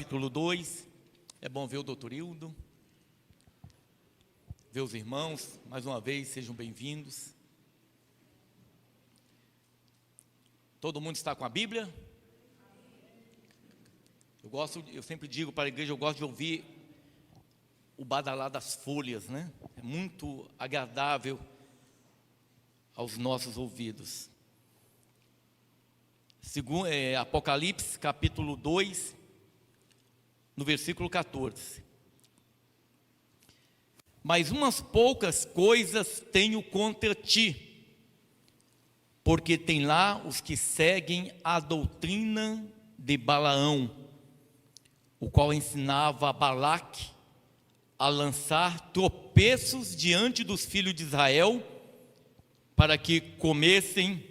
capítulo 2. É bom ver o doutor Hildo, ver os irmãos. Mais uma vez, sejam bem-vindos. Todo mundo está com a Bíblia? Eu sempre digo para a igreja, eu gosto de ouvir o badalar das folhas, né? É muito agradável aos nossos ouvidos. Apocalipse, capítulo 2, no versículo 14. Mas umas poucas coisas tenho contra ti, porque tem lá os que seguem a doutrina de Balaão, o qual ensinava a Balaque a lançar tropeços diante dos filhos de Israel, para que comessem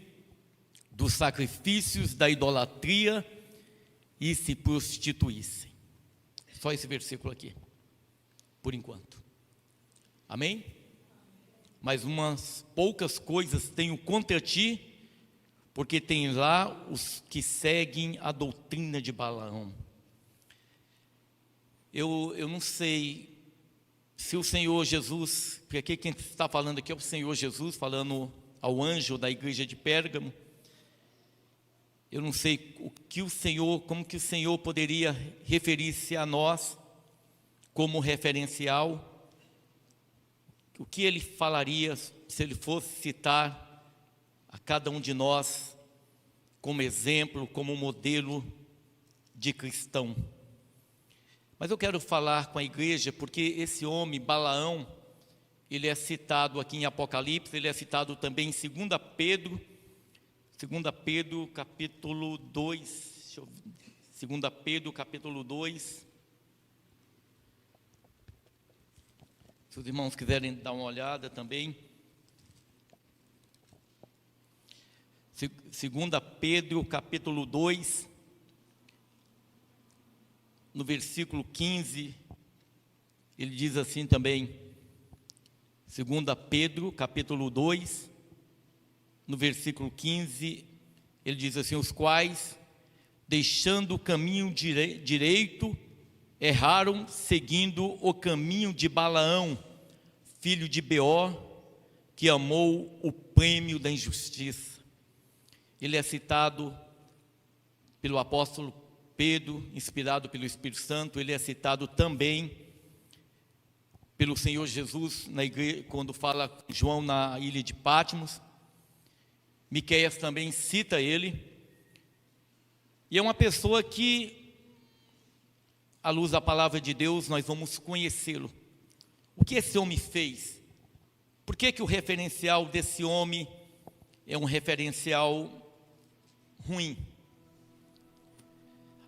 dos sacrifícios da idolatria e se prostituíssem. Só esse versículo aqui, por enquanto. Amém? Mas umas poucas coisas tenho contra ti, porque tem lá os que seguem a doutrina de Balaão. Eu não sei se o Senhor Jesus, porque aqui quem está falando aqui é o Senhor Jesus, falando ao anjo da igreja de Pérgamo. Eu não sei como que o Senhor poderia referir-se a nós como referencial. O que ele falaria se ele fosse citar a cada um de nós como exemplo, como modelo de cristão. Mas eu quero falar com a igreja porque esse homem, Balaão, ele é citado aqui em Apocalipse, ele é citado também em 2 Pedro capítulo 2, 2 Pedro capítulo 2. Se os irmãos quiserem dar uma olhada também. 2 Pedro capítulo 2, no versículo 15, ele diz assim também. 2 Pedro capítulo 2, no versículo 15, ele diz assim: os quais, deixando o caminho direito, erraram, seguindo o caminho de Balaão, filho de Beor, que amou o prêmio da injustiça. Ele é citado pelo apóstolo Pedro, inspirado pelo Espírito Santo. Ele é citado também pelo Senhor Jesus na igreja, quando fala com João na ilha de Patmos. Miqueias também cita ele. E é uma pessoa que, à luz da palavra de Deus, nós vamos conhecê-lo. O que esse homem fez? Por que o referencial desse homem é um referencial ruim?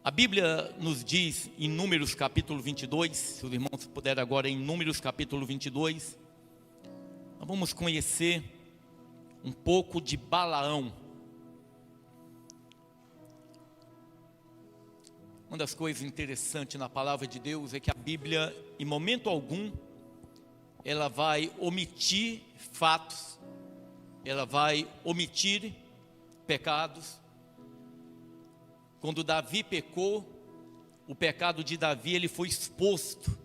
A Bíblia nos diz em Números capítulo 22, se os irmãos puderem agora em Números capítulo 22, nós vamos conhecer um pouco de Balaão. Uma das coisas interessantes na palavra de Deus é que a Bíblia, em momento algum, ela vai omitir fatos, ela vai omitir pecados. Quando Davi pecou, o pecado de Davi ele foi exposto,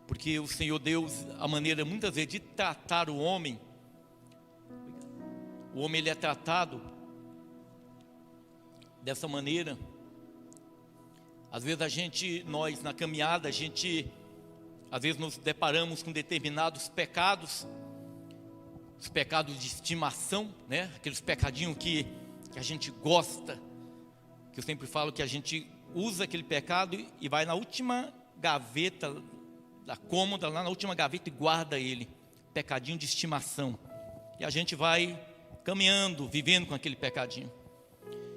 porque o Senhor Deus, a maneira muitas vezes de tratar o homem ele é tratado dessa maneira. Às vezes nós na caminhada, às vezes nos deparamos com determinados pecados, os pecados de estimação, né? Aqueles pecadinhos que a gente gosta, que eu sempre falo que a gente usa aquele pecado e vai na última gaveta da cômoda, lá na última gaveta, e guarda ele, pecadinho de estimação. E a gente vai caminhando, vivendo com aquele pecadinho.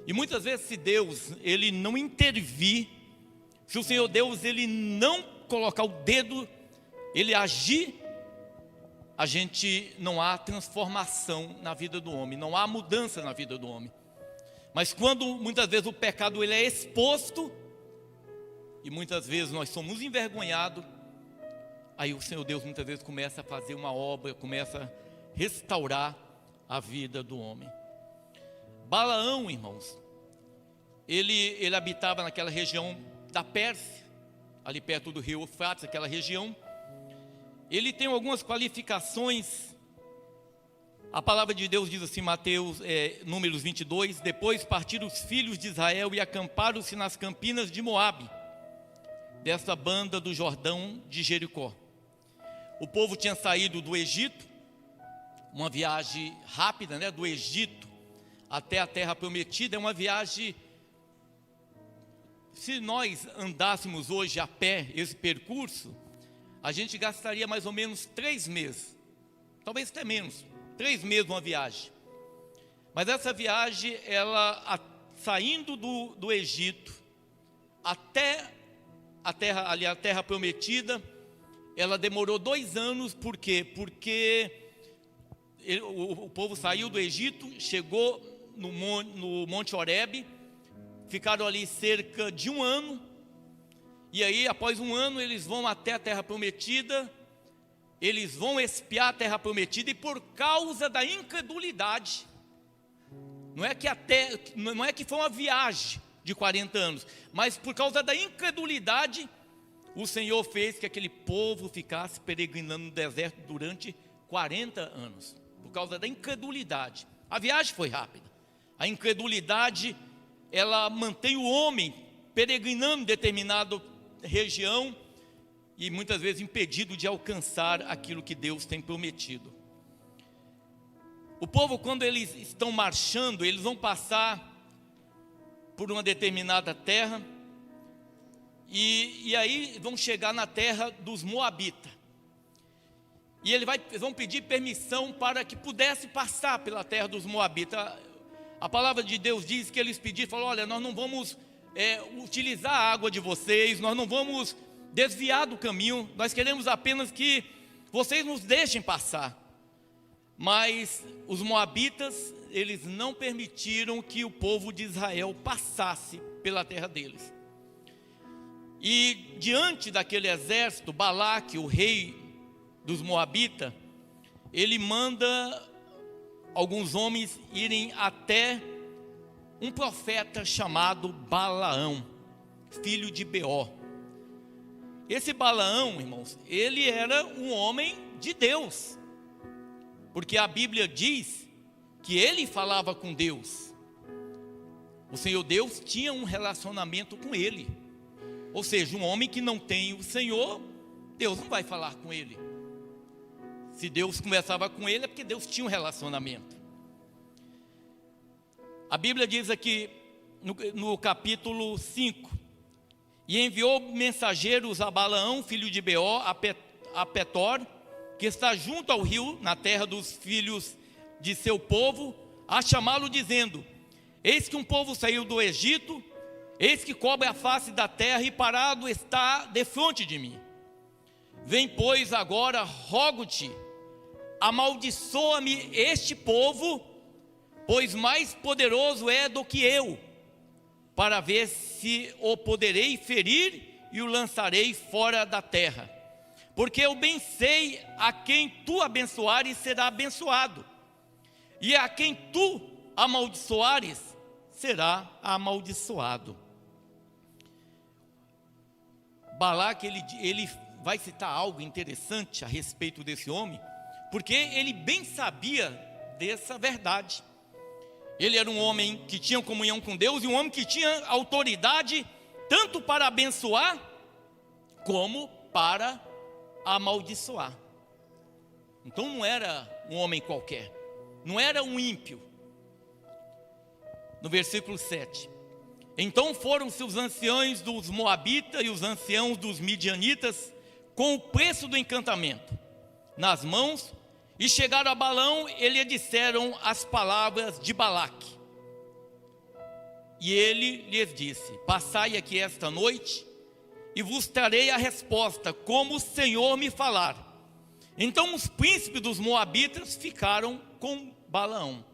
E muitas vezes, se Deus ele não intervir, se o Senhor Deus ele não colocar o dedo, ele agir, não há transformação na vida do homem, não há mudança na vida do homem. Mas quando muitas vezes o pecado ele é exposto, e muitas vezes nós somos envergonhados, aí o Senhor Deus muitas vezes começa a fazer uma obra, começa a restaurar a vida do homem. Balaão, irmãos, ele habitava naquela região da Pérsia, ali perto do rio Eufrates, aquela região. Ele tem algumas qualificações. A palavra de Deus diz assim, Números 22, depois partiram os filhos de Israel e acamparam-se nas campinas de Moabe, desta banda do Jordão de Jericó. O povo tinha saído do Egito, uma viagem rápida, né, do Egito até a terra prometida, é uma viagem, se nós andássemos hoje a pé esse percurso, a gente gastaria mais ou menos 3 meses, talvez até menos, 3 meses uma viagem. Mas essa viagem, ela saindo do Egito até a terra prometida, ela demorou 2 anos. Por quê? Porque o povo saiu do Egito, chegou no Monte Horebe, ficaram ali cerca de 1 ano, e aí após 1 ano eles vão até a terra prometida, eles vão espiar a terra prometida, e por causa da incredulidade, não é que foi uma viagem de 40 anos, mas por causa da incredulidade, o Senhor fez que aquele povo ficasse peregrinando no deserto durante 40 anos, por causa da incredulidade. A viagem foi rápida, a incredulidade, ela mantém o homem peregrinando em determinada região, e muitas vezes impedido de alcançar aquilo que Deus tem prometido. O povo, quando eles estão marchando, eles vão passar por uma determinada terra, e aí vão chegar na terra dos Moabitas, e eles vão pedir permissão para que pudesse passar pela terra dos Moabitas. A palavra de Deus diz que eles pediram, falaram, olha, nós não vamos utilizar a água de vocês, nós não vamos desviar do caminho, nós queremos apenas que vocês nos deixem passar. Mas os Moabitas, eles não permitiram que o povo de Israel passasse pela terra deles. E diante daquele exército, Balaque, o rei dos Moabitas, ele manda alguns homens irem até um profeta chamado Balaão, filho de Beor. Esse Balaão, irmãos, ele era um homem de Deus, porque a Bíblia diz que ele falava com Deus. O Senhor Deus tinha um relacionamento com ele. Ou seja, um homem que não tem o Senhor, Deus não vai falar com ele. Se Deus conversava com ele, é porque Deus tinha um relacionamento. A Bíblia diz aqui, no capítulo 5, e enviou mensageiros a Balaão, filho de Beor, a Petor, que está junto ao rio, na terra dos filhos de seu povo, a chamá-lo dizendo, eis que um povo saiu do Egito, eis que cobre a face da terra e parado está defronte de mim. Vem, pois, agora, rogo-te, amaldiçoa-me este povo, pois mais poderoso é do que eu, para ver se o poderei ferir e o lançarei fora da terra. Porque eu bem sei a quem tu abençoares será abençoado, e a quem tu amaldiçoares será amaldiçoado. Balaque, ele vai citar algo interessante a respeito desse homem, porque ele bem sabia dessa verdade. Ele era um homem que tinha comunhão com Deus, e um homem que tinha autoridade tanto para abençoar como para amaldiçoar. Então não era um homem qualquer, não era um ímpio. No versículo 7, então foram-se os anciãos dos Moabitas e os anciãos dos Midianitas com o preço do encantamento nas mãos, e chegaram a Balaão, e lhe disseram as palavras de Balaque. E ele lhes disse, passai aqui esta noite, e vos trarei a resposta, como o Senhor me falar. Então os príncipes dos Moabitas ficaram com Balaão.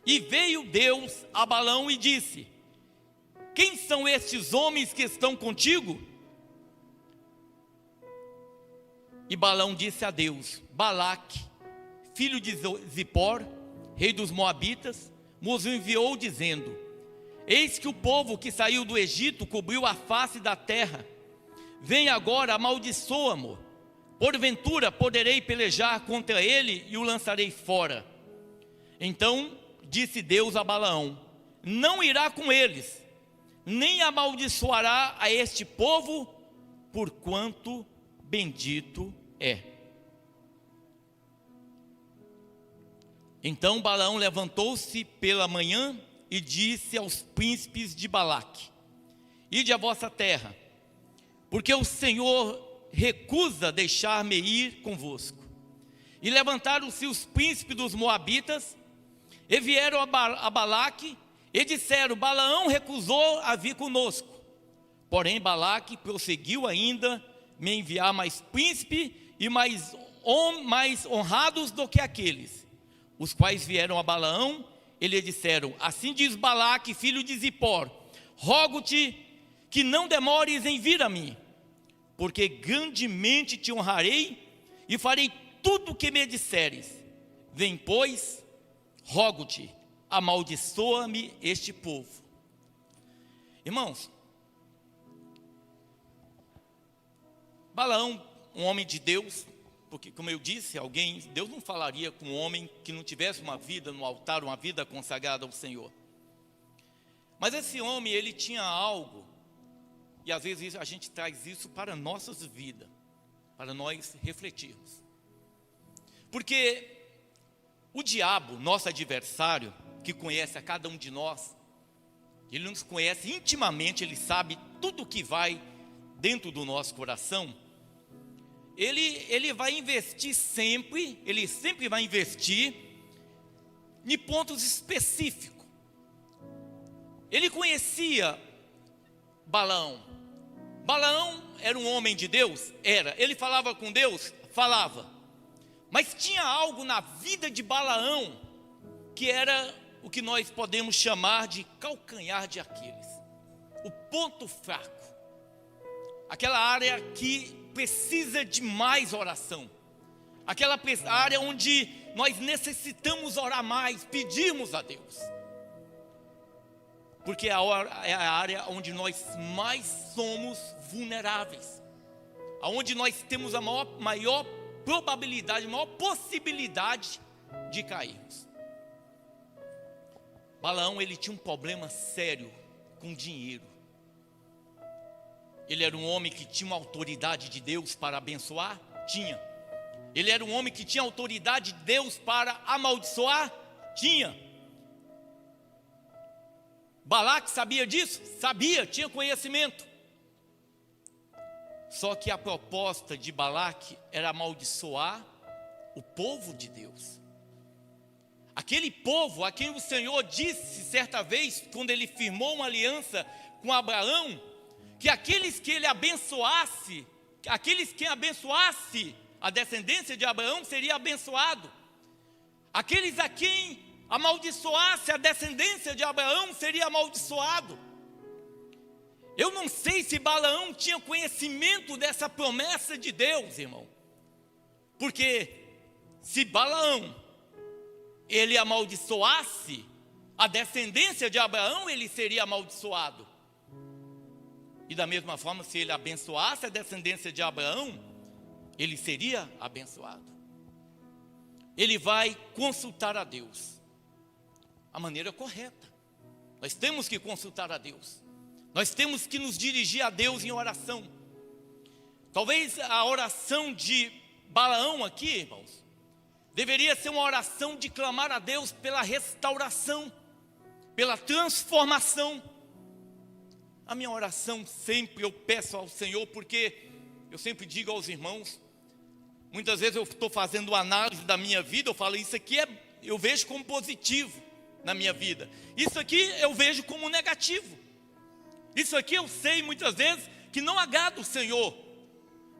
E veio Deus a Balaão e disse, quem são estes homens que estão contigo? E Balaão disse a Deus, Balaque, filho de Zippor, rei dos Moabitas, nos enviou dizendo, Eis que o povo que saiu do Egito cobriu a face da terra. Vem agora, amaldiçoa-mo. Porventura poderei pelejar contra ele e o lançarei fora. Então disse Deus a Balaão: não irá com eles, nem amaldiçoará a este povo, porquanto bendito é. Então Balaão levantou-se pela manhã e disse aos príncipes de Balaque: ide à vossa terra, porque o Senhor recusa deixar-me ir convosco. E levantaram-se os príncipes dos moabitas, e vieram a Balaque, e disseram: Balaão recusou a vir conosco. Porém Balaque prosseguiu ainda me enviar mais príncipe e mais honrados do que aqueles, os quais vieram a Balaão, e lhe disseram: assim diz Balaque, filho de Zippor, rogo-te que não demores em vir a mim, porque grandemente te honrarei e farei tudo o que me disseres. Vem, pois, rogo-te, amaldiçoa-me este povo. Irmãos, Balaão, um homem de Deus, porque, como eu disse, Deus não falaria com um homem que não tivesse uma vida no altar, uma vida consagrada ao Senhor. Mas esse homem, ele tinha algo, e às vezes a gente traz isso para nossas vidas, para nós refletirmos. Porque o diabo, nosso adversário, que conhece a cada um de nós, ele nos conhece intimamente, ele sabe tudo o que vai dentro do nosso coração. Ele vai investir sempre, ele sempre vai investir em pontos específicos. Ele conhecia Balaão. Balaão era um homem de Deus? Era. Ele falava com Deus? Falava. Mas tinha algo na vida de Balaão que era o que nós podemos chamar de calcanhar de Aquiles, o ponto fraco, aquela área que precisa de mais oração, aquela área onde nós necessitamos orar mais, pedirmos a Deus, porque é a área onde nós mais somos vulneráveis, aonde nós temos a maior probabilidade, a maior possibilidade de cairmos. Balaão, ele tinha um problema sério com dinheiro. Ele era um homem que tinha uma autoridade de Deus para abençoar? Tinha. Ele era um homem que tinha autoridade de Deus para amaldiçoar? Tinha. Balaque sabia disso? Sabia, tinha conhecimento. Só que a proposta de Balaque era amaldiçoar o povo de Deus. Aquele povo a quem o Senhor disse certa vez, quando ele firmou uma aliança com Abraão, que aqueles que ele abençoasse, aqueles que abençoasse a descendência de Abraão seria abençoado. Aqueles a quem amaldiçoasse a descendência de Abraão seria amaldiçoado. Eu não sei se Balaão tinha conhecimento dessa promessa de Deus, irmão. Porque se Balaão ele amaldiçoasse a descendência de Abraão, ele seria amaldiçoado. E da mesma forma, se ele abençoasse a descendência de Abraão, ele seria abençoado. Ele vai consultar a Deus, a maneira correta. Nós temos que consultar a Deus. Nós temos que nos dirigir a Deus em oração. Talvez a oração de Balaão aqui, irmãos, deveria ser uma oração de clamar a Deus pela restauração, pela transformação. A minha oração sempre eu peço ao Senhor, porque eu sempre digo aos irmãos, muitas vezes eu estou fazendo análise da minha vida, eu falo, isso aqui eu vejo como positivo na minha vida, isso aqui eu vejo como negativo, isso aqui eu sei muitas vezes que não agrada o Senhor,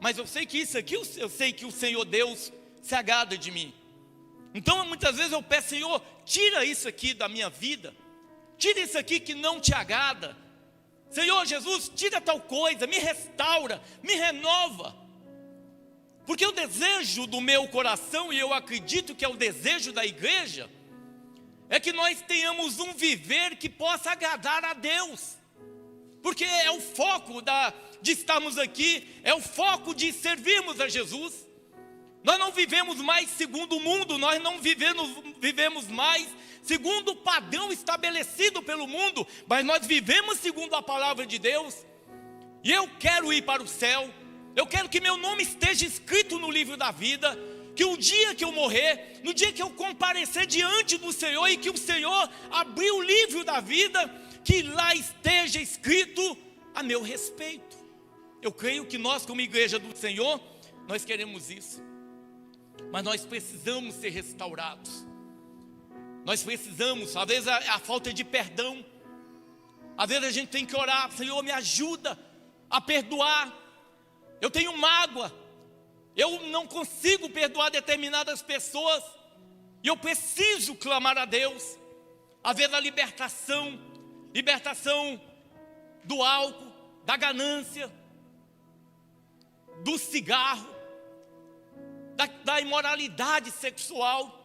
mas eu sei que isso aqui, eu sei que o Senhor Deus se agrada de mim. Então muitas vezes eu peço, Senhor, tira isso aqui da minha vida, tira isso aqui que não te agrada. Senhor Jesus, tira tal coisa, me restaura, me renova. Porque o desejo do meu coração, e eu acredito que é o desejo da igreja, é que nós tenhamos um viver que possa agradar a Deus, porque é o foco de estarmos aqui, é o foco de servirmos a Jesus. Nós não vivemos mais segundo o mundo, nós não vivemos mais segundo o padrão estabelecido pelo mundo, mas nós vivemos segundo a palavra de Deus. E eu quero ir para o céu, eu quero que meu nome esteja escrito no livro da vida, que o dia que eu morrer, no dia que eu comparecer diante do Senhor e que o Senhor abrir o livro da vida, que lá esteja escrito a meu respeito. Eu creio que nós, como igreja do Senhor, nós queremos isso. Mas nós precisamos ser restaurados. Nós precisamos, às vezes a falta de perdão, às vezes a gente tem que orar: Senhor, me ajuda a perdoar. Eu tenho mágoa, eu não consigo perdoar determinadas pessoas, e eu preciso clamar a Deus. Às vezes a libertação do álcool, da ganância, do cigarro, da imoralidade sexual.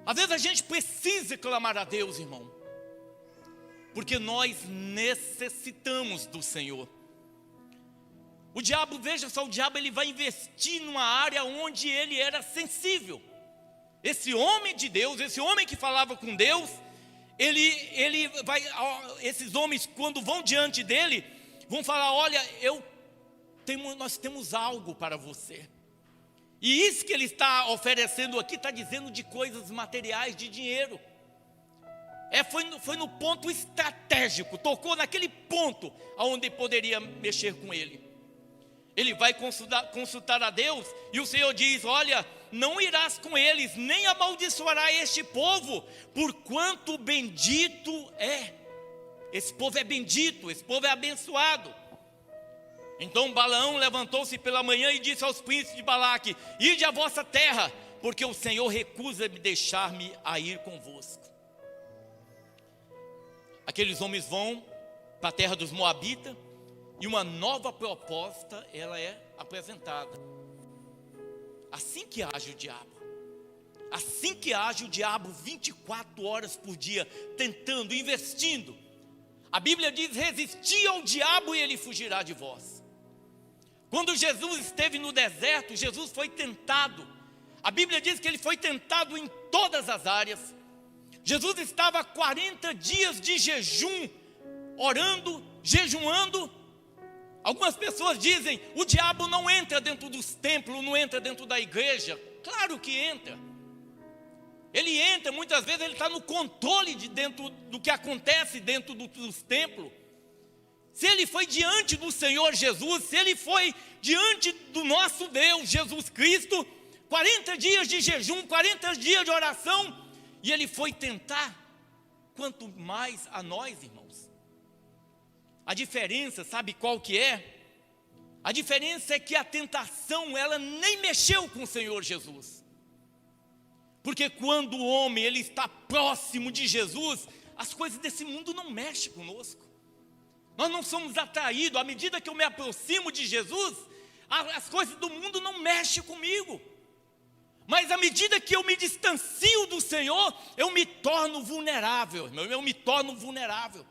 Às vezes a gente precisa clamar a Deus, irmão, porque nós necessitamos do Senhor. O diabo, veja só, o diabo ele vai investir numa área onde ele era sensível. Esse homem de Deus, esse homem que falava com Deus, esses homens, quando vão diante dele, vão falar: olha, nós temos algo para você. E isso que ele está oferecendo aqui, está dizendo de coisas materiais, de dinheiro. Foi no ponto estratégico, tocou naquele ponto onde poderia mexer com ele. Ele vai consultar a Deus, e o Senhor diz: olha, não irás com eles, nem amaldiçoará este povo, porquanto bendito é. Esse povo é bendito, esse povo é abençoado. Então Balaão levantou-se pela manhã e disse aos príncipes de Balaque: ide à vossa terra, porque o Senhor recusa deixar-me a ir convosco. Aqueles homens vão para a terra dos Moabitas, e uma nova proposta ela é apresentada. Assim que age o diabo. Assim que age o diabo 24 horas por dia, tentando, investindo. A Bíblia diz: resisti ao diabo e ele fugirá de vós. Quando Jesus esteve no deserto, Jesus foi tentado. A Bíblia diz que ele foi tentado em todas as áreas. Jesus estava 40 dias de jejum, orando, jejuando. Algumas pessoas dizem: o diabo não entra dentro dos templos, não entra dentro da igreja. Claro que entra. Ele entra, muitas vezes ele está no controle dentro do que acontece dentro dos templos. Se ele foi diante do Senhor Jesus, se ele foi diante do nosso Deus Jesus Cristo, 40 dias de jejum, 40 dias de oração, e ele foi tentar, quanto mais a nós, irmãos. A diferença, sabe qual que é? A diferença é que a tentação, ela nem mexeu com o Senhor Jesus. Porque quando o homem ele está próximo de Jesus, as coisas desse mundo não mexem conosco. Nós não somos atraídos. À medida que eu me aproximo de Jesus, as coisas do mundo não mexem comigo. Mas à medida que eu me distancio do Senhor, eu me torno vulnerável, eu me torno vulnerável.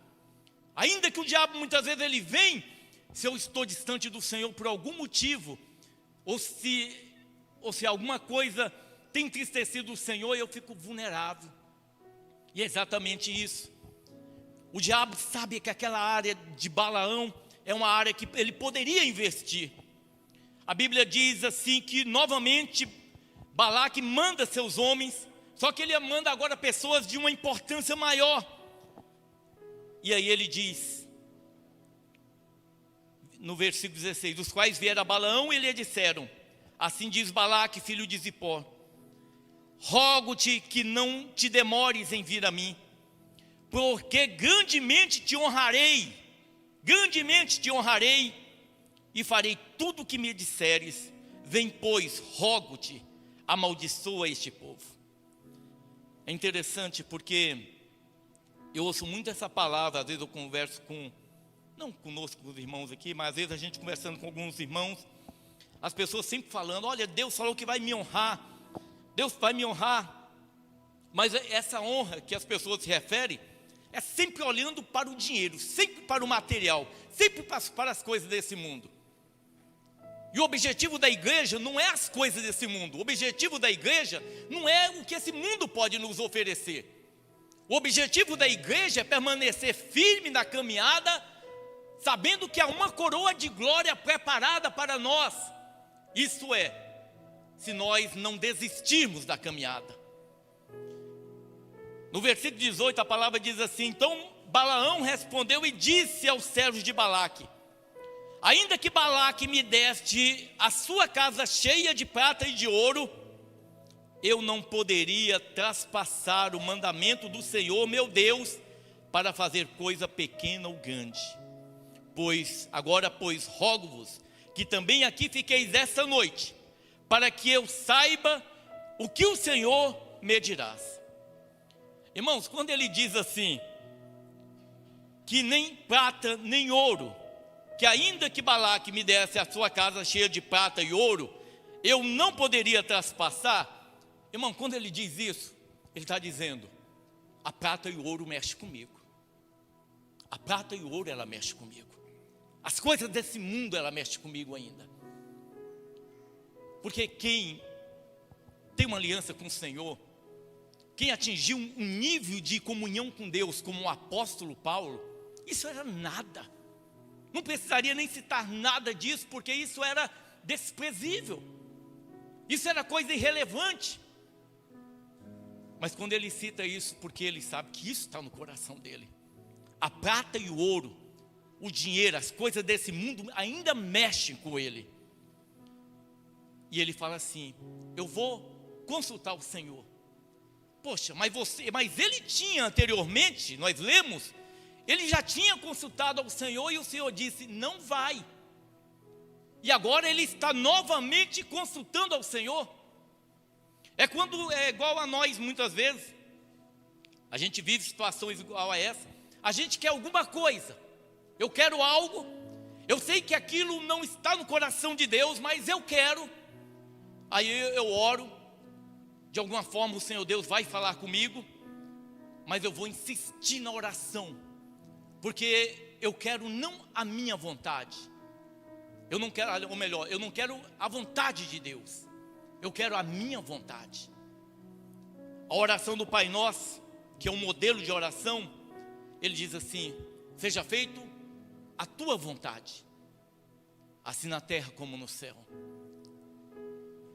Ainda que o diabo muitas vezes ele vem, se eu estou distante do Senhor por algum motivo, ou se alguma coisa tem entristecido o Senhor, eu fico vulnerável. E é exatamente isso. O diabo sabe que aquela área de Balaão é uma área que ele poderia investir. A Bíblia diz assim que novamente Balaque manda seus homens, só que ele manda agora pessoas de uma importância maior. E aí ele diz, no versículo 16: os quais vieram a Balaão e lhe disseram: assim diz Balaque, filho de Zippor, rogo-te que não te demores em vir a mim, porque grandemente te honrarei, e farei tudo o que me disseres. Vem, pois, rogo-te, amaldiçoa este povo. É interessante porque eu ouço muito essa palavra. Às vezes eu converso não conosco, com os irmãos aqui, mas às vezes a gente conversando com alguns irmãos, as pessoas sempre falando: olha, Deus falou que vai me honrar, Deus vai me honrar. Mas essa honra que as pessoas se referem é sempre olhando para o dinheiro, sempre para o material, sempre para as coisas desse mundo. E o objetivo da igreja não é as coisas desse mundo. O objetivo da igreja não é o que esse mundo pode nos oferecer. O objetivo da igreja é permanecer firme na caminhada, sabendo que há uma coroa de glória preparada para nós. Isso é, se nós não desistirmos da caminhada. No versículo 18 a palavra diz assim: então Balaão respondeu e disse aos servos de Balaque: ainda que Balaque me deste a sua casa cheia de prata e de ouro, eu não poderia traspassar o mandamento do Senhor meu Deus para fazer coisa pequena ou grande. Pois rogo-vos que também aqui fiqueis esta noite, para que eu saiba o que o Senhor me dirás. Irmãos, quando ele diz assim, que nem prata nem ouro, que ainda que Balaque me desse a sua casa cheia de prata e ouro, eu não poderia traspassar. Irmão, quando ele diz isso, ele está dizendo: a prata e o ouro mexem comigo. A prata e o ouro, ela mexe comigo. As coisas desse mundo, ela mexe comigo ainda. Porque quem tem uma aliança com o Senhor, quem atingiu um nível de comunhão com Deus, como o apóstolo Paulo, isso era nada. Não precisaria nem citar nada disso, porque isso era desprezível. Isso era coisa irrelevante. Mas quando ele cita isso, porque ele sabe que isso está no coração dele. A prata e o ouro, o dinheiro, as coisas desse mundo ainda mexem com ele. E ele fala assim: eu vou consultar o Senhor. Poxa, mas ele tinha anteriormente, nós lemos, ele já tinha consultado ao Senhor e o Senhor disse: não vai. E agora ele está novamente consultando ao Senhor. É igual a nós muitas vezes. A gente vive situações igual a essa. A gente quer alguma coisa. Eu quero algo. Eu sei que aquilo não está no coração de Deus, mas eu quero. Aí eu oro. De alguma forma o Senhor Deus vai falar comigo, mas eu vou insistir na oração, porque eu quero não a minha vontade. Eu não quero, ou melhor, eu não quero a vontade de Deus. Eu quero a minha vontade. A oração do Pai Nosso, que é um modelo de oração, ele diz assim: seja feito a tua vontade, assim na terra como no céu.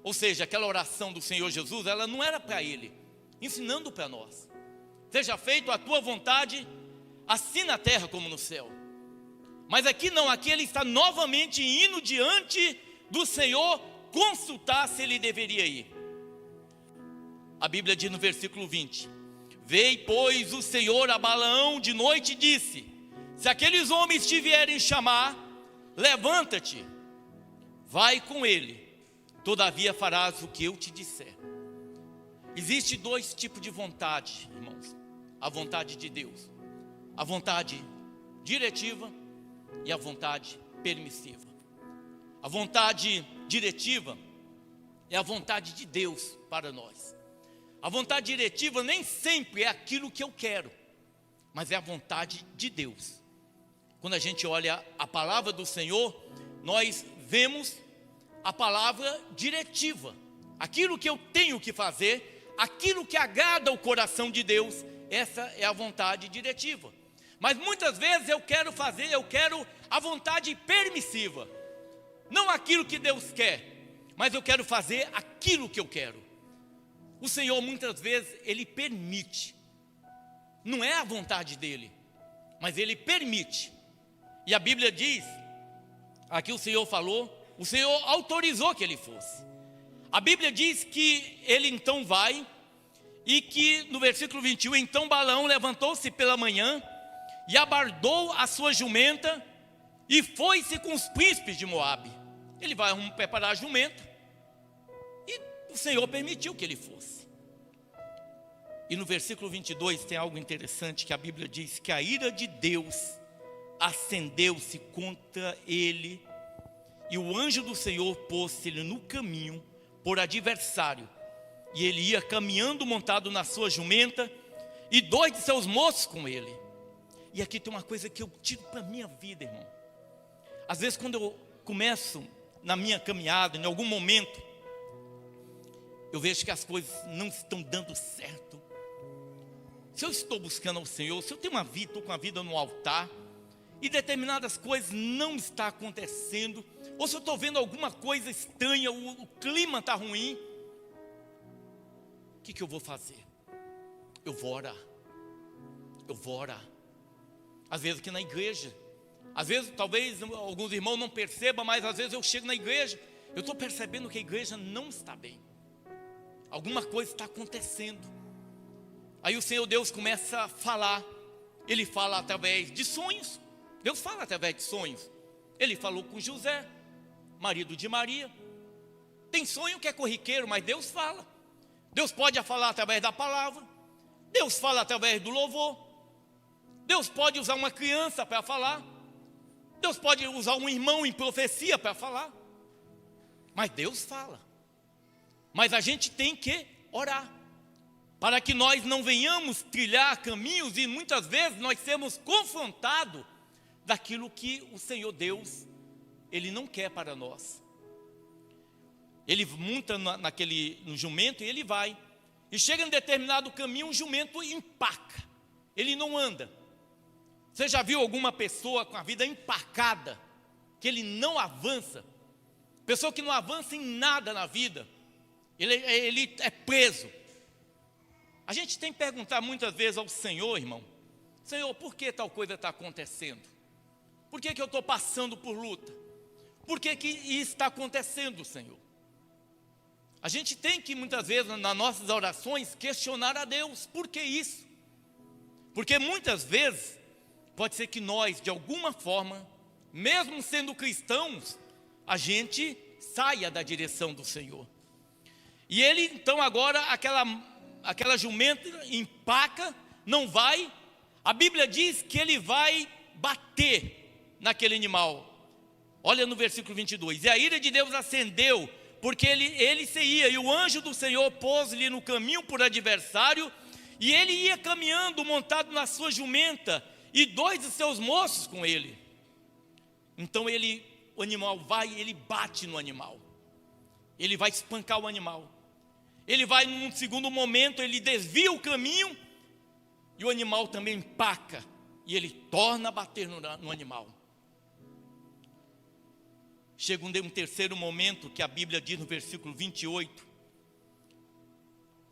Ou seja, aquela oração do Senhor Jesus, ela não era para ele, ensinando para nós: seja feito a tua vontade, assim na terra como no céu. Mas aqui não, aqui ele está novamente indo diante do Senhor, consultar se ele deveria ir. A Bíblia diz no versículo 20: veio, pois, o Senhor a Balaão de noite e disse: se aqueles homens te vierem chamar, levanta-te, vai com ele, todavia farás o que eu te disser. Existe dois tipos de vontade, irmãos: a vontade de Deus, a vontade diretiva e a vontade permissiva. A vontade diretiva é a vontade de Deus para nós. A vontade diretiva nem sempre é aquilo que eu quero, mas é a vontade de Deus. Quando a gente olha a palavra do Senhor, nós vemos a palavra diretiva. Aquilo que eu tenho que fazer, aquilo que agrada o coração de Deus, essa é a vontade diretiva. Mas muitas vezes eu quero a vontade permissiva. Não aquilo que Deus quer, mas eu quero fazer aquilo que eu quero. O Senhor muitas vezes, Ele permite. Não é a vontade dEle, mas Ele permite. E a Bíblia diz, aqui o Senhor falou, o Senhor autorizou que ele fosse. A Bíblia diz que ele então vai, e que no versículo 21, então Balaão levantou-se pela manhã, e abardou a sua jumenta, e foi-se com os príncipes de Moabe. Ele vai preparar a jumenta, e o Senhor permitiu que ele fosse. E no versículo 22 tem algo interessante, que a Bíblia diz que a ira de Deus acendeu-se contra ele, e o anjo do Senhor pôs-se-lhe no caminho por adversário, E ele ia caminhando montado na sua jumenta, e 2 de seus moços com ele. E aqui tem uma coisa que eu tiro para a minha vida, irmão. Às vezes quando eu começo na minha caminhada, em algum momento, eu vejo que as coisas não estão dando certo. Se eu estou buscando ao Senhor, se eu tenho uma vida, estou com a vida no altar, e determinadas coisas não estão acontecendo, ou se eu estou vendo alguma coisa estranha, o clima está ruim, o que eu vou fazer? Eu vou orar. Eu vou orar. Às vezes aqui na igreja, às vezes talvez alguns irmãos não percebam, mas às vezes eu chego na igreja, eu estou percebendo que a igreja não está bem. Alguma coisa está acontecendo. Aí o Senhor Deus começa a falar. Ele fala através de sonhos. Deus fala através de sonhos. Ele falou com José, marido de Maria. Tem sonho que é corriqueiro, mas Deus fala. Deus pode falar através da palavra. Deus fala através do louvor. Deus pode usar uma criança para falar. Deus pode usar um irmão em profecia para falar. Mas Deus fala. Mas a gente tem que orar, para que nós não venhamos trilhar caminhos e muitas vezes nós sermos confrontados daquilo que o Senhor Deus, Ele não quer para nós. Ele monta no jumento e ele vai. E chega em determinado caminho, o jumento empaca. Ele não anda. Você já viu alguma pessoa com a vida empacada, que ele não avança? Pessoa que não avança em nada na vida. Ele é preso. A gente tem que perguntar muitas vezes ao Senhor, irmão: Senhor, por que tal coisa está acontecendo? Por que eu estou passando por luta? Por que isso está acontecendo, Senhor? A gente tem que muitas vezes nas nossas orações questionar a Deus: por que isso? Porque muitas vezes pode ser que nós, de alguma forma, mesmo sendo cristãos, a gente saia da direção do Senhor. E ele então agora, aquela jumenta empaca, não vai. A Bíblia diz que ele vai bater naquele animal. Olha no versículo 22. E a ira de Deus acendeu, porque ele se ia, e o anjo do Senhor pôs-lhe no caminho por adversário, e ele ia caminhando montado na sua jumenta, e 2 de seus moços com ele. Então o animal vai e ele bate no animal. Ele vai espancar o animal. Ele vai num segundo momento, ele desvia o caminho, e o animal também empaca, e ele torna a bater no animal. Chega um terceiro momento, que a Bíblia diz no versículo 28.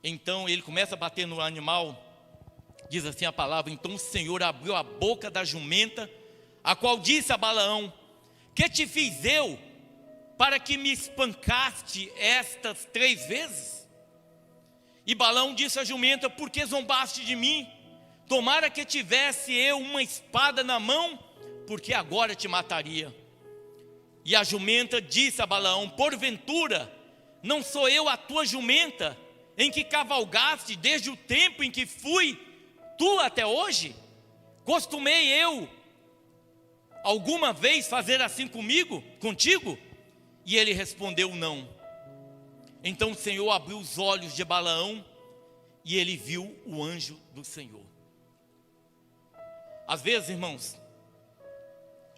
Então ele começa a bater no animal. Diz assim a palavra: então o Senhor abriu a boca da jumenta, a qual disse a Balaão: que te fiz eu, para que me espancaste estas 3 vezes? E Balaão disse à jumenta: por que zombaste de mim? Tomara que tivesse eu uma espada na mão, porque agora te mataria. E a jumenta disse a Balaão: porventura, não sou eu a tua jumenta, em que cavalgaste desde o tempo em que fui tu até hoje? Costumei eu alguma vez fazer assim contigo? E ele respondeu: não. Então o Senhor abriu os olhos de Balaão, e ele viu o anjo do Senhor. Às vezes, irmãos,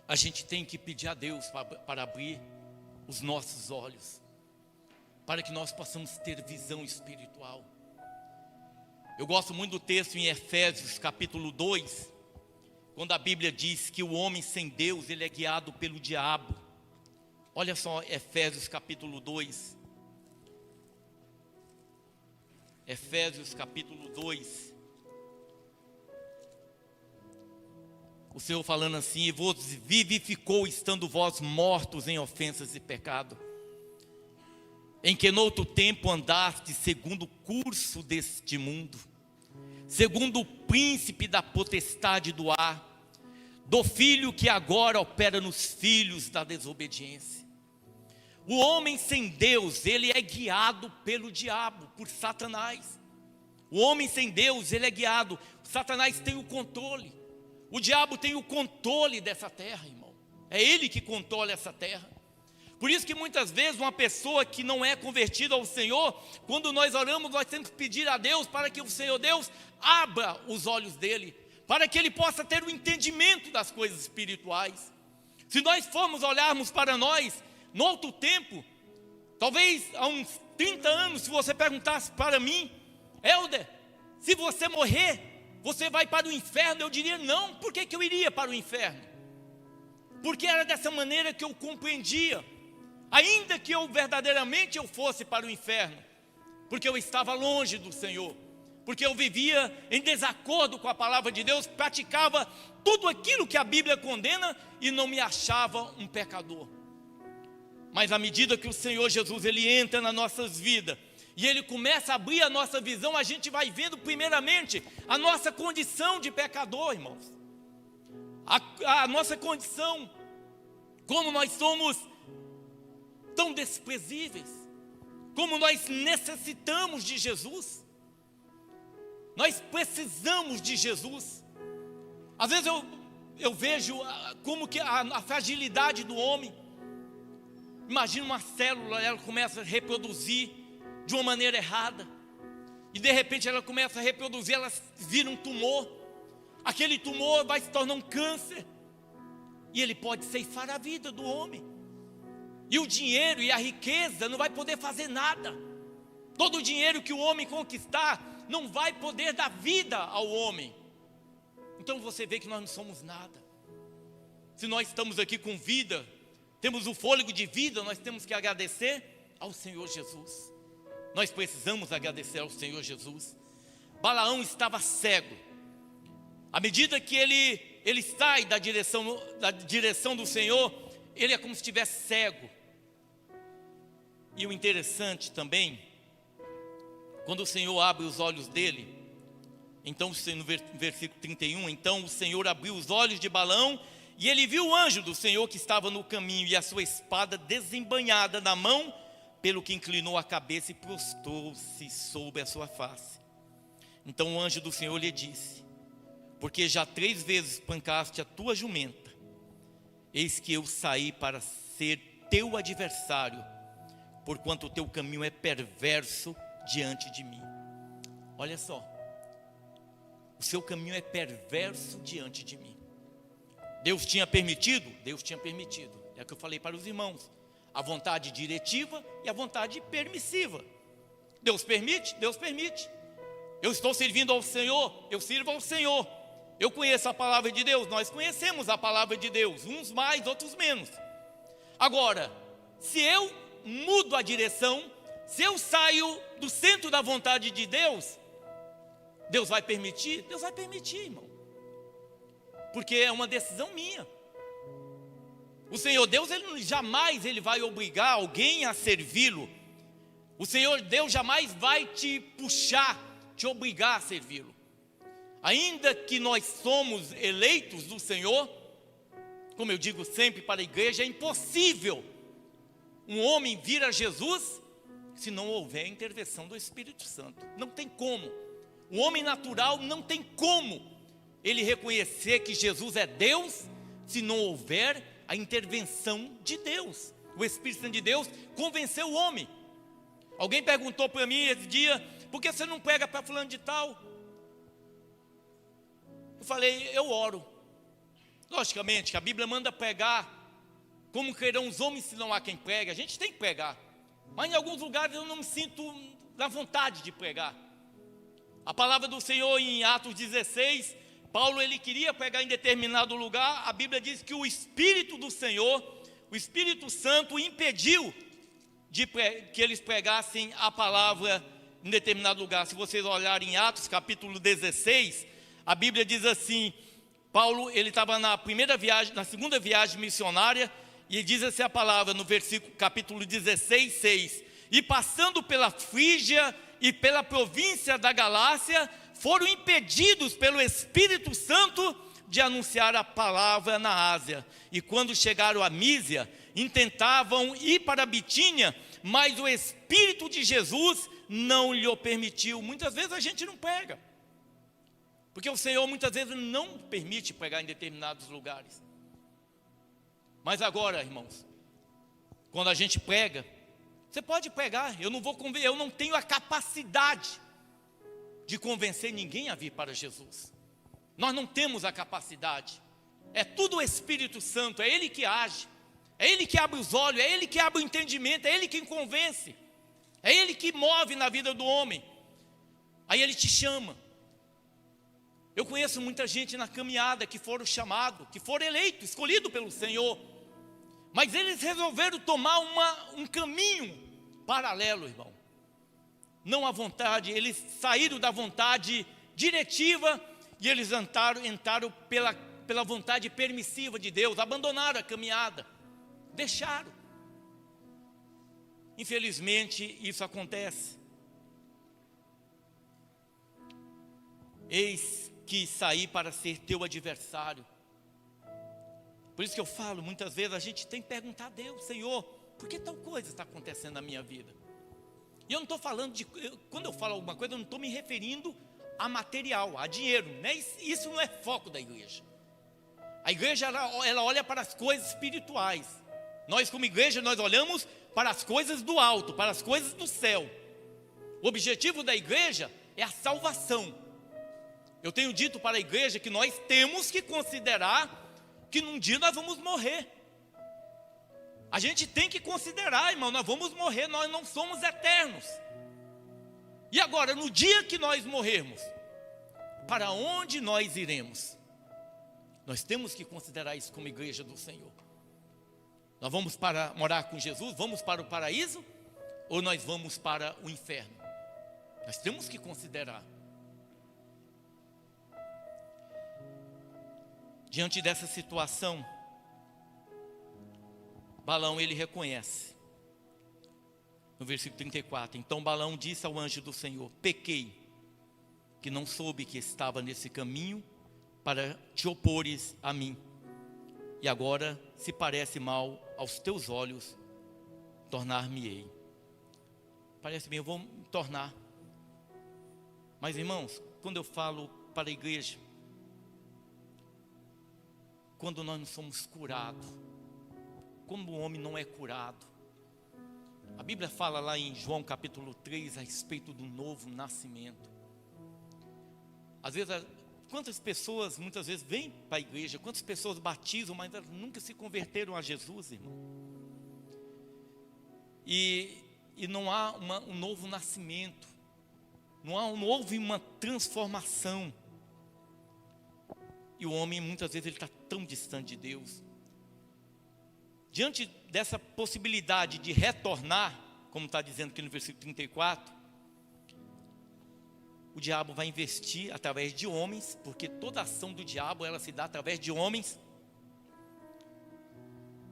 a gente tem que pedir a Deus para abrir os nossos olhos, para que nós possamos ter visão espiritual. Eu gosto muito do texto em Efésios capítulo 2, quando a Bíblia diz que o homem sem Deus, ele é guiado pelo diabo. Olha só Efésios capítulo 2. Efésios capítulo 2. O Senhor falando assim: e vos vivificou, estando vós mortos em ofensas e pecado, em que noutro tempo andaste segundo o curso deste mundo, segundo o príncipe da potestade do ar, do filho que agora opera nos filhos da desobediência. O homem sem Deus, ele é guiado pelo diabo, por Satanás. O homem sem Deus, ele é guiado. Satanás tem o controle. O diabo tem o controle dessa terra, irmão. É ele que controla essa terra. Por isso que muitas vezes uma pessoa que não é convertida ao Senhor, quando nós oramos, nós temos que pedir a Deus para que o Senhor Deus abra os olhos dele, para que ele possa ter o entendimento das coisas espirituais. Se nós formos olharmos para nós, no outro tempo, talvez há uns 30 anos, se você perguntasse para mim, Helder, se você morrer, você vai para o inferno? Eu diria não. Por que eu iria para o inferno? Porque era dessa maneira que eu compreendia, ainda que eu verdadeiramente eu fosse para o inferno, porque eu estava longe do Senhor, porque eu vivia em desacordo com a palavra de Deus, praticava tudo aquilo que a Bíblia condena e não me achava um pecador. Mas à medida que o Senhor Jesus, ele entra nas nossas vidas, e ele começa a abrir a nossa visão, a gente vai vendo primeiramente a nossa condição de pecador, irmãos. A nossa condição, como nós somos tão desprezíveis, como nós necessitamos de Jesus. Nós precisamos de Jesus. Às vezes eu vejo como que a fragilidade do homem. Imagina uma célula, ela começa a reproduzir de uma maneira errada, e de repente ela começa a reproduzir, ela vira um tumor. Aquele tumor vai se tornar um câncer, e ele pode ceifar a vida do homem. E o dinheiro e a riqueza não vai poder fazer nada. Todo o dinheiro que o homem conquistar não vai poder dar vida ao homem. Então você vê que nós não somos nada. Se nós estamos aqui com vida, temos o fôlego de vida, nós temos que agradecer ao Senhor Jesus. Nós precisamos agradecer ao Senhor Jesus. Balaão estava cego. À medida que ele sai da direção do Senhor, ele é como se estivesse cego. E o interessante também, quando o Senhor abre os olhos dele, então no versículo 31, então o Senhor abriu os olhos de Balaão, e ele viu o anjo do Senhor que estava no caminho, e a sua espada desembainhada na mão, pelo que inclinou a cabeça e prostrou-se sobre a sua face. Então o anjo do Senhor lhe disse: porque já 3 vezes espancaste a tua jumenta, eis que eu saí para ser teu adversário, porquanto o teu caminho é perverso diante de mim. Olha só, o seu caminho é perverso diante de mim. Deus tinha permitido? Deus tinha permitido. É o que eu falei para os irmãos. A vontade diretiva e a vontade permissiva. Deus permite? Deus permite. Eu estou servindo ao Senhor, eu sirvo ao Senhor. Eu conheço a palavra de Deus, nós conhecemos a palavra de Deus, uns mais, outros menos. Agora, se eu mudo a direção, se eu saio do centro da vontade de Deus, Deus vai permitir? Deus vai permitir, irmão. Porque é uma decisão minha. O Senhor Deus, jamais ele vai obrigar alguém a servi-lo. O Senhor Deus jamais vai te puxar, te obrigar a servi-lo. Ainda que nós somos eleitos do Senhor, como eu digo sempre para a igreja, é impossível um homem vir a Jesus se não houver a intervenção do Espírito Santo. Não tem como. O homem natural não tem como ele reconhecer que Jesus é Deus se não houver a intervenção de Deus. O Espírito Santo de Deus convenceu o homem. Alguém perguntou para mim esse dia: por que você não prega para fulano de tal? Eu falei: eu oro. Logicamente que a Bíblia manda pregar. Como crerão os homens se não há quem pregue? A gente tem que pregar. Mas em alguns lugares eu não me sinto na vontade de pregar. A palavra do Senhor em Atos 16, Paulo ele queria pregar em determinado lugar. A Bíblia diz que o Espírito do Senhor, o Espírito Santo, impediu que eles pregassem a palavra em determinado lugar. Se vocês olharem em Atos capítulo 16, a Bíblia diz assim: Paulo ele estava na segunda viagem missionária, e diz assim a palavra no versículo capítulo 16, 6: e passando pela Frígia e pela província da Galácia, foram impedidos pelo Espírito Santo de anunciar a palavra na Ásia. E quando chegaram a Mísia, intentavam ir para a Bitínia, mas o Espírito de Jesus não lhe o permitiu. Muitas vezes a gente não prega, porque o Senhor muitas vezes não permite pregar em determinados lugares. Mas agora, irmãos, Quando a gente prega, você pode pregar, eu não tenho a capacidade de convencer ninguém a vir para Jesus. Nós não temos a capacidade. É tudo o Espírito Santo, é Ele que age, é Ele que abre os olhos, é Ele que abre o entendimento, é Ele que convence, é Ele que move na vida do homem. Aí Ele te chama. Eu conheço muita gente na caminhada que foram chamados, que foram eleitos, escolhidos pelo Senhor, mas eles resolveram tomar um caminho paralelo, irmão. Não à vontade, eles saíram da vontade diretiva e eles entraram pela vontade permissiva de Deus, abandonaram a caminhada, deixaram. Infelizmente, isso acontece. Eis que saí para ser teu adversário. Por isso que eu falo, muitas vezes a gente tem que perguntar a Deus: Senhor, por que tal coisa está acontecendo na minha vida? E eu não estou falando quando eu falo alguma coisa, eu não estou me referindo a material, a dinheiro, né? Isso não é foco da igreja. A igreja, ela olha para as coisas espirituais. Nós como igreja, nós olhamos para as coisas do alto, para as coisas do céu. O objetivo da igreja é a salvação. Eu tenho dito para a igreja que nós temos que considerar que num dia nós vamos morrer. A gente tem que considerar, irmão, nós vamos morrer, nós não somos eternos. E agora, no dia que nós morrermos, para onde nós iremos? Nós temos que considerar isso como igreja do Senhor. Nós vamos para morar com Jesus, vamos para o paraíso, ou nós vamos para o inferno? Nós temos que considerar. Diante dessa situação, Balaão, ele reconhece. No versículo 34, então Balaão disse ao anjo do Senhor: pequei, que não soube que estava nesse caminho para te opores a mim. E agora, se parece mal aos teus olhos, tornar-me-ei. Parece bem, eu vou me tornar. Mas irmãos, quando eu falo para a igreja, quando nós não somos curados, como o homem não é curado, a Bíblia fala lá em João capítulo 3 a respeito do novo nascimento. Às vezes, quantas pessoas muitas vezes vêm para a igreja, quantas pessoas batizam, mas elas nunca se converteram a Jesus, irmão. E não há um novo nascimento, não houve uma transformação. E o homem muitas vezes ele está tão distante de Deus. Diante dessa possibilidade de retornar, como está dizendo aqui no versículo 34, o diabo vai investir através de homens, porque toda ação do diabo ela se dá através de homens.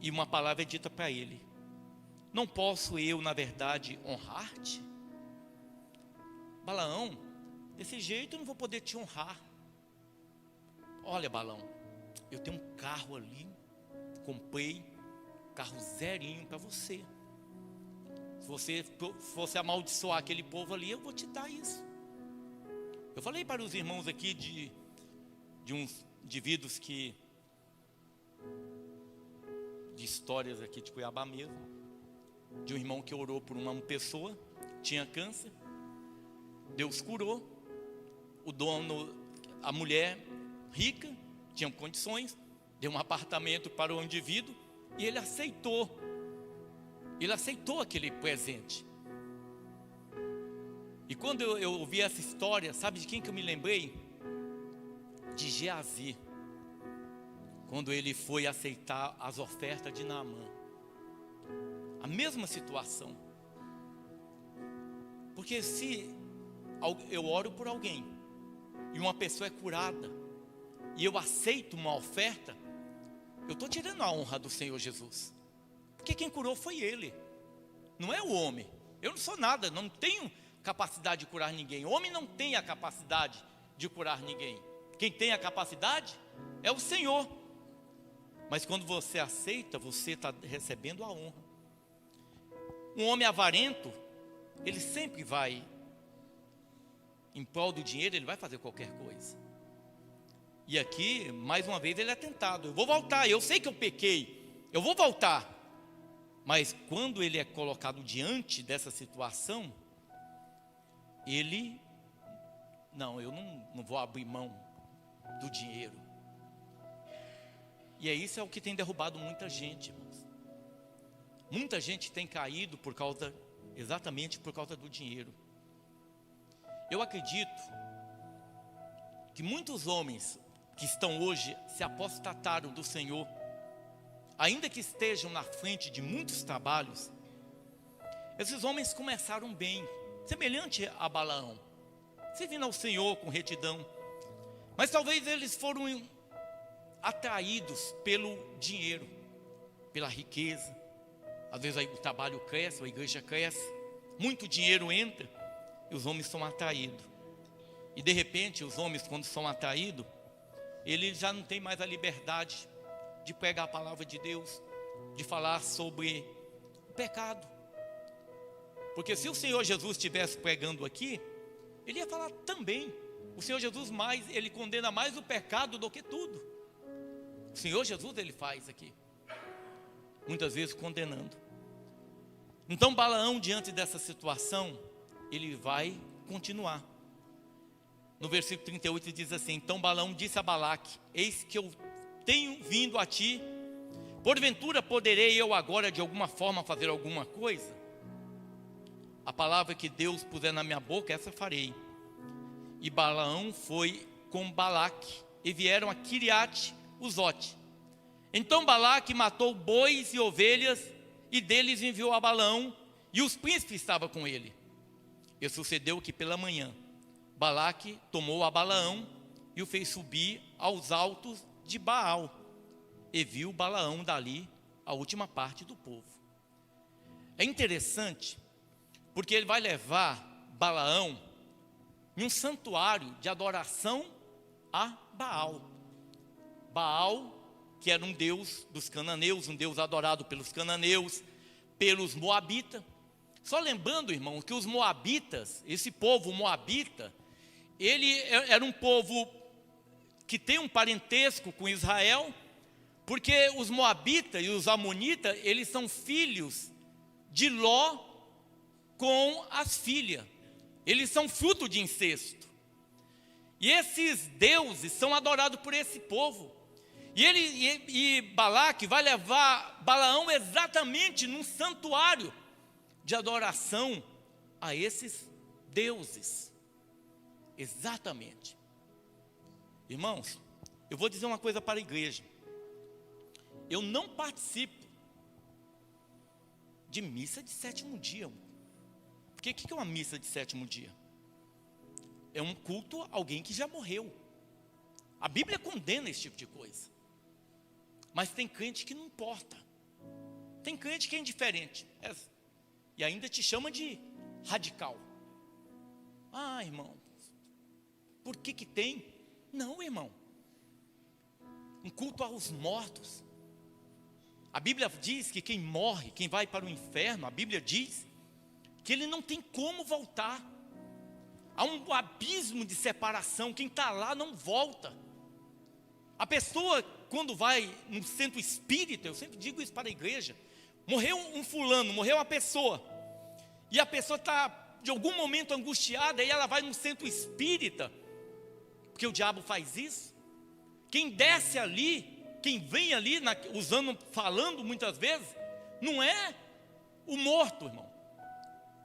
E uma palavra é dita para ele: não posso eu, na verdade, honrar-te? Balaão, desse jeito eu não vou poder te honrar. Olha, Balaão, eu tenho um carro ali, comprei, carro zerinho para você. Se você fosse amaldiçoar aquele povo ali, eu vou te dar isso. Eu falei para os irmãos aqui de uns indivíduos de histórias aqui de Cuiabá mesmo, de um irmão que orou por uma pessoa, tinha câncer, Deus curou, o dono, a mulher rica, tinha condições, deu um apartamento para o indivíduo e ele aceitou aquele presente. E quando eu ouvi essa história, sabe de quem que eu me lembrei? De Geazi, quando ele foi aceitar as ofertas de Naamã. A mesma situação. Porque se eu oro por alguém e uma pessoa é curada e eu aceito uma oferta, eu estou tirando a honra do Senhor Jesus, porque quem curou foi Ele, não é o homem. Eu não sou nada, não tenho capacidade de curar ninguém. O homem não tem a capacidade de curar ninguém. Quem tem a capacidade é o Senhor. Mas quando você aceita, você está recebendo a honra. Um homem avarento, ele sempre vai, em prol do dinheiro, ele vai fazer qualquer coisa. E aqui, mais uma vez, ele é tentado: eu vou voltar, eu sei que eu pequei, eu vou voltar. Mas quando ele é colocado diante dessa situação, ele, não, eu não vou abrir mão do dinheiro. E isso é o que tem derrubado muita gente, irmãos. Muita gente tem caído exatamente por causa do dinheiro. Eu acredito que muitos homens que estão hoje se apostataram do Senhor, ainda que estejam na frente de muitos trabalhos, esses homens começaram bem, semelhante a Balaão, servindo ao Senhor com retidão, mas talvez eles foram atraídos pelo dinheiro, pela riqueza. Às vezes aí o trabalho cresce, a igreja cresce, muito dinheiro entra e os homens são atraídos. E de repente os homens, quando são atraídos, eles já não têm mais a liberdade de pregar a palavra de Deus, de falar sobre o pecado. Porque se o Senhor Jesus estivesse pregando aqui, ele ia falar também. O Senhor Jesus ele condena mais o pecado do que tudo. O Senhor Jesus ele faz aqui, muitas vezes condenando. Então Balaão, diante dessa situação, ele vai continuar. No versículo 38 diz assim: então Balaão disse a Balaque: eis que eu tenho vindo a ti, porventura poderei eu agora de alguma forma fazer alguma coisa? A palavra que Deus puser na minha boca, essa farei. E Balaão foi com Balaque, e vieram a Quiriate-Uzote. Então Balaque matou bois e ovelhas, e deles enviou a Balaão, e os príncipes estavam com ele. E sucedeu que pela manhã, Balaque tomou a Balaão, e o fez subir aos altos de Baal, e viu Balaão dali a última parte do povo. É interessante, porque ele vai levar Balaão em um santuário de adoração a Baal. Baal, que era um deus dos cananeus, um deus adorado pelos cananeus, pelos moabitas. Só lembrando, irmão, que os moabitas, esse povo moabita, ele era um povo que tem um parentesco com Israel, porque os moabitas e os amonitas, eles são filhos de Ló com as filhas. Eles são fruto de incesto. E esses deuses são adorados por esse povo. E Balaque vai levar Balaão exatamente num santuário de adoração a esses deuses. Exatamente. Irmãos, eu vou dizer uma coisa para a igreja. Eu não participo de missa de sétimo dia. Porque o que é uma missa de sétimo dia? É um culto a alguém que já morreu. A Bíblia condena esse tipo de coisa. Mas tem crente que não importa. Tem crente que é indiferente. E ainda te chama de radical. Ah, irmão, por que tem? Não, irmão. Um culto aos mortos. A Bíblia diz que quem morre, quem vai para o inferno, a Bíblia diz que ele não tem como voltar. Há um abismo de separação. Quem está lá não volta. A pessoa, quando vai no centro espírita, eu sempre digo isso para a igreja, morreu um fulano, morreu uma pessoa, e a pessoa está de algum momento angustiada, e ela vai no centro espírita, porque o diabo faz isso. Quem desce ali, quem vem ali, falando muitas vezes, não é o morto, irmão.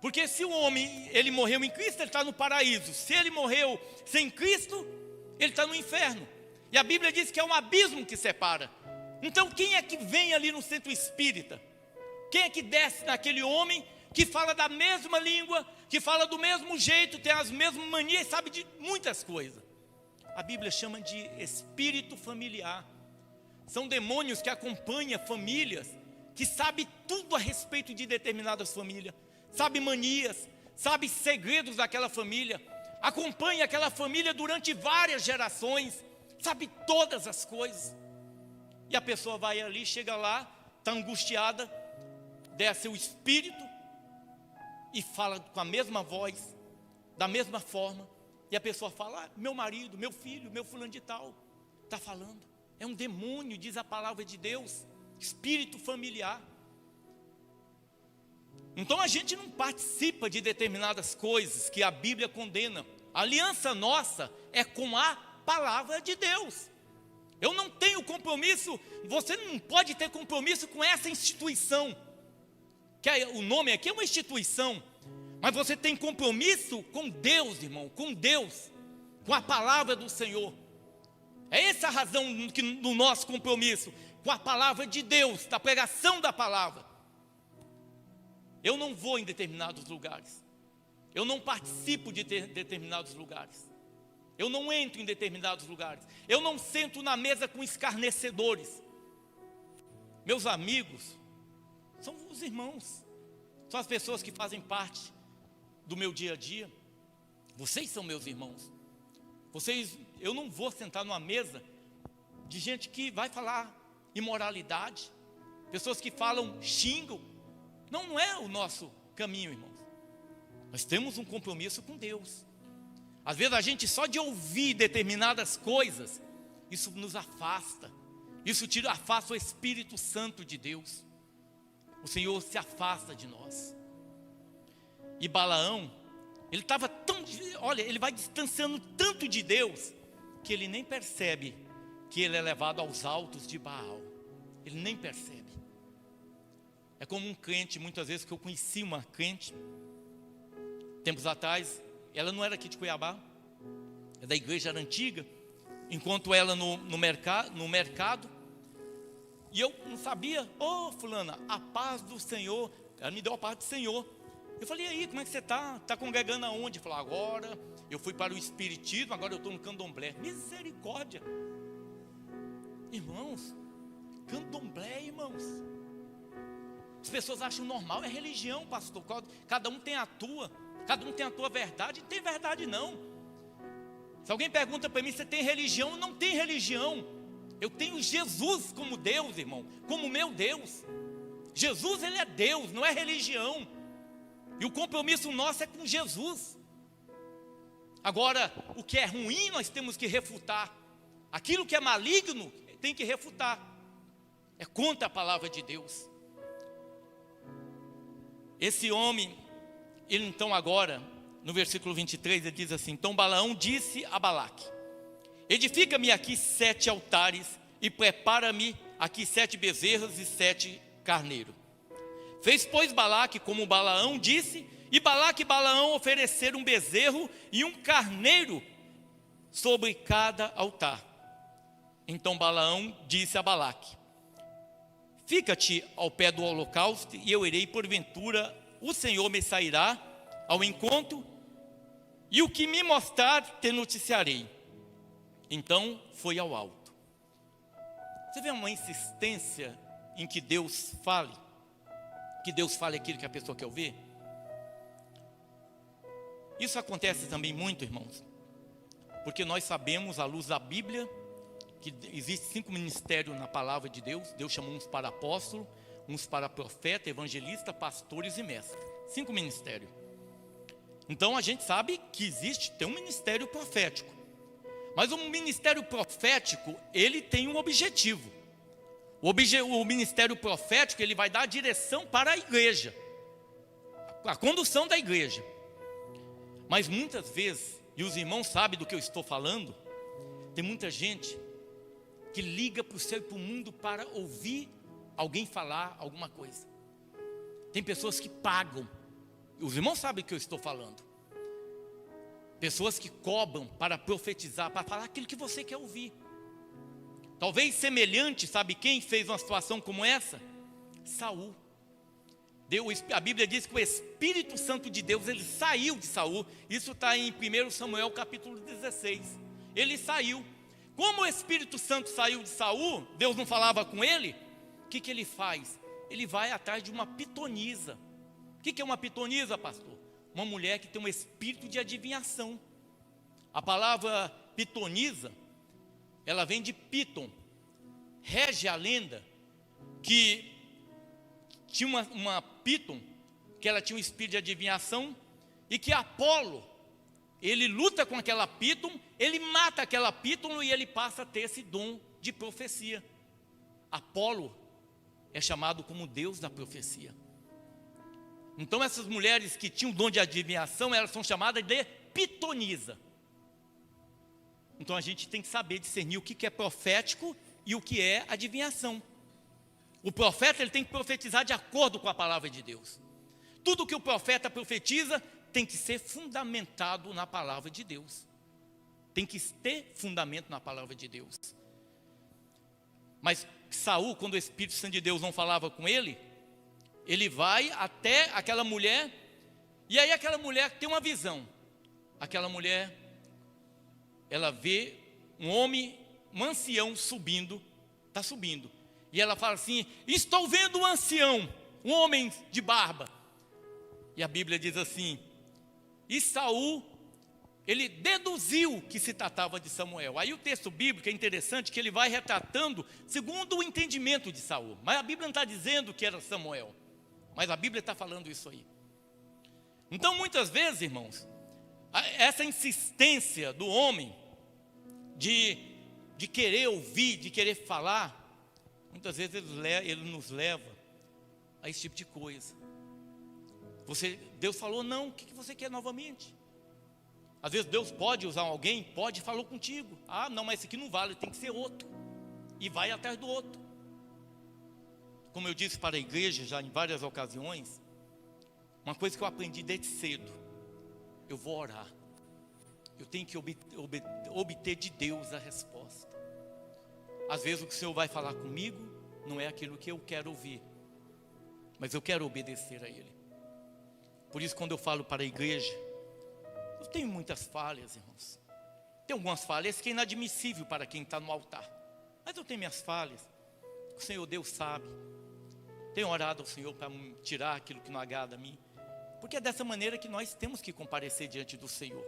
Porque se o homem, ele morreu em Cristo, ele está no paraíso. Se ele morreu sem Cristo, ele está no inferno. E a Bíblia diz que é um abismo que separa. Então quem é que vem ali no centro espírita? Quem é que desce naquele homem que fala da mesma língua, que fala do mesmo jeito, tem as mesmas manias, sabe de muitas coisas? A Bíblia chama de espírito familiar. São demônios que acompanham famílias, que sabem tudo a respeito de determinadas famílias. Sabe manias, sabe segredos daquela família, acompanha aquela família durante várias gerações, sabe todas as coisas. E a pessoa vai ali, chega lá, está angustiada, desce o espírito e fala com a mesma voz, da mesma forma, e a pessoa fala: meu marido, meu filho, meu fulano de tal, está falando. É um demônio, diz a palavra de Deus, espírito familiar. Então a gente não participa de determinadas coisas que a Bíblia condena. A aliança nossa é com a palavra de Deus. Eu não tenho compromisso, você não pode ter compromisso com essa instituição, que o nome aqui é uma instituição, mas você tem compromisso com Deus, irmão, com Deus, com a palavra do Senhor. É essa a razão do nosso compromisso, com a palavra de Deus, da pregação da palavra. Eu não vou em determinados lugares, eu não participo de determinados lugares, eu não entro em determinados lugares, eu não sento na mesa com escarnecedores. Meus amigos são os irmãos, são as pessoas que fazem parte do meu dia a dia. Vocês são meus irmãos. Eu não vou sentar numa mesa de gente que vai falar imoralidade, pessoas que xingam. Não é o nosso caminho, irmãos. Nós temos um compromisso com Deus. Às vezes a gente só de ouvir determinadas coisas, isso nos afasta. Isso afasta o Espírito Santo de Deus. O Senhor se afasta de nós. E Balaão, ele estava ele vai distanciando tanto de Deus, que ele nem percebe que ele é levado aos altos de Baal. Ele nem percebe. É como um crente, muitas vezes, que eu conheci uma crente, tempos atrás, ela não era aqui de Cuiabá, é da igreja, era antiga. Encontro ela no mercado, e eu não sabia. Fulana, a paz do Senhor. Ela me deu a paz do Senhor. Eu falei, e aí, como é que você está? Está congregando aonde? Ela falou, agora eu fui para o Espiritismo, agora eu estou no Candomblé. Misericórdia. Irmãos, Candomblé, irmãos. As pessoas acham normal, é religião, pastor. Cada um tem a tua verdade. Não tem verdade não. Se alguém pergunta para mim, você tem religião? Não tem religião. Eu tenho Jesus como Deus, irmão, como meu Deus. Jesus, ele é Deus, não é religião. E o compromisso nosso é com Jesus. Agora, o que é ruim nós temos que refutar. Aquilo que é maligno tem que refutar. É contra a palavra de Deus. Esse homem, ele então agora, no versículo 23, ele diz assim: então Balaão disse a Balaque: edifica-me aqui 7 altares e prepara-me aqui 7 bezerros e 7 carneiros. Fez, pois, Balaque como Balaão disse, e Balaque e Balaão ofereceram um bezerro e um carneiro sobre cada altar. Então Balaão disse a Balaque: fica-te ao pé do holocausto, e eu irei, porventura o Senhor me sairá ao encontro, e o que me mostrar te noticiarei. Então foi ao alto. Você vê uma insistência em que Deus fale aquilo que a pessoa quer ouvir? Isso acontece também muito, irmãos, porque nós sabemos, à luz da Bíblia, que existem 5 ministérios na palavra de Deus. Deus chamou uns para apóstolo, uns para profeta, evangelista, pastores e mestres. 5 ministérios. Então a gente sabe que tem um ministério profético. Mas o ministério profético, ele tem um objetivo. O ministério profético, ele vai dar a direção para a igreja, a condução da igreja. Mas muitas vezes, e os irmãos sabem do que eu estou falando, tem muita gente que liga para o céu e para o mundo para ouvir alguém falar alguma coisa. Tem pessoas que pagam, os irmãos sabem do que eu estou falando. Pessoas que cobram para profetizar, para falar aquilo que você quer ouvir. Talvez semelhante, sabe quem fez uma situação como essa? Saul. A Bíblia diz que o Espírito Santo de Deus, ele saiu de Saul. Isso está em 1 Samuel capítulo 16. Ele saiu. Como o Espírito Santo saiu de Saul, Deus não falava com ele, o que ele faz? Ele vai atrás de uma pitonisa. O que é uma pitonisa, pastor? Uma mulher que tem um espírito de adivinhação. A palavra pitonisa, ela vem de Piton. Rege a lenda que tinha uma Piton, que ela tinha um espírito de adivinhação, e que Apolo, ele luta com aquela Piton, ele mata aquela Piton e ele passa a ter esse dom de profecia. Apolo é chamado como Deus da profecia. Então essas mulheres que tinham o dom de adivinhação, elas são chamadas de pitonisa. Então a gente tem que saber discernir o que é profético e o que é adivinhação. O profeta, ele tem que profetizar de acordo com a palavra de Deus. Tudo que o profeta profetiza tem que ser fundamentado na palavra de Deus. Tem que ter fundamento na palavra de Deus. Mas Saul, quando o Espírito Santo de Deus não falava com ele, ele vai até aquela mulher, e aí aquela mulher tem uma visão. Aquela mulher, ela vê um homem, um ancião subindo, está subindo. E ela fala assim: estou vendo um ancião, um homem de barba. E a Bíblia diz assim: e Saul, ele deduziu que se tratava de Samuel. Aí o texto bíblico é interessante, que ele vai retratando segundo o entendimento de Saul. Mas a Bíblia não está dizendo que era Samuel, mas a Bíblia está falando isso aí. Então muitas vezes, irmãos, essa insistência do homem de querer ouvir, de querer falar, muitas vezes ele nos leva a esse tipo de coisa. Deus falou não, o que você quer novamente? Às vezes Deus pode usar alguém, pode, falou contigo. Ah, não, mas esse aqui não vale, tem que ser outro. E vai atrás do outro. Como eu disse para a igreja já em várias ocasiões, uma coisa que eu aprendi desde cedo: eu vou orar. Eu tenho que obter de Deus a resposta. Às vezes o que o Senhor vai falar comigo não é aquilo que eu quero ouvir, mas eu quero obedecer a Ele. Por isso, quando eu falo para a igreja, eu tenho muitas falhas, irmãos. Tem algumas falhas que é inadmissível para quem está no altar, mas eu tenho minhas falhas. O Senhor Deus sabe. Tenho orado ao Senhor para tirar aquilo que não agrada a mim, porque é dessa maneira que nós temos que comparecer diante do Senhor.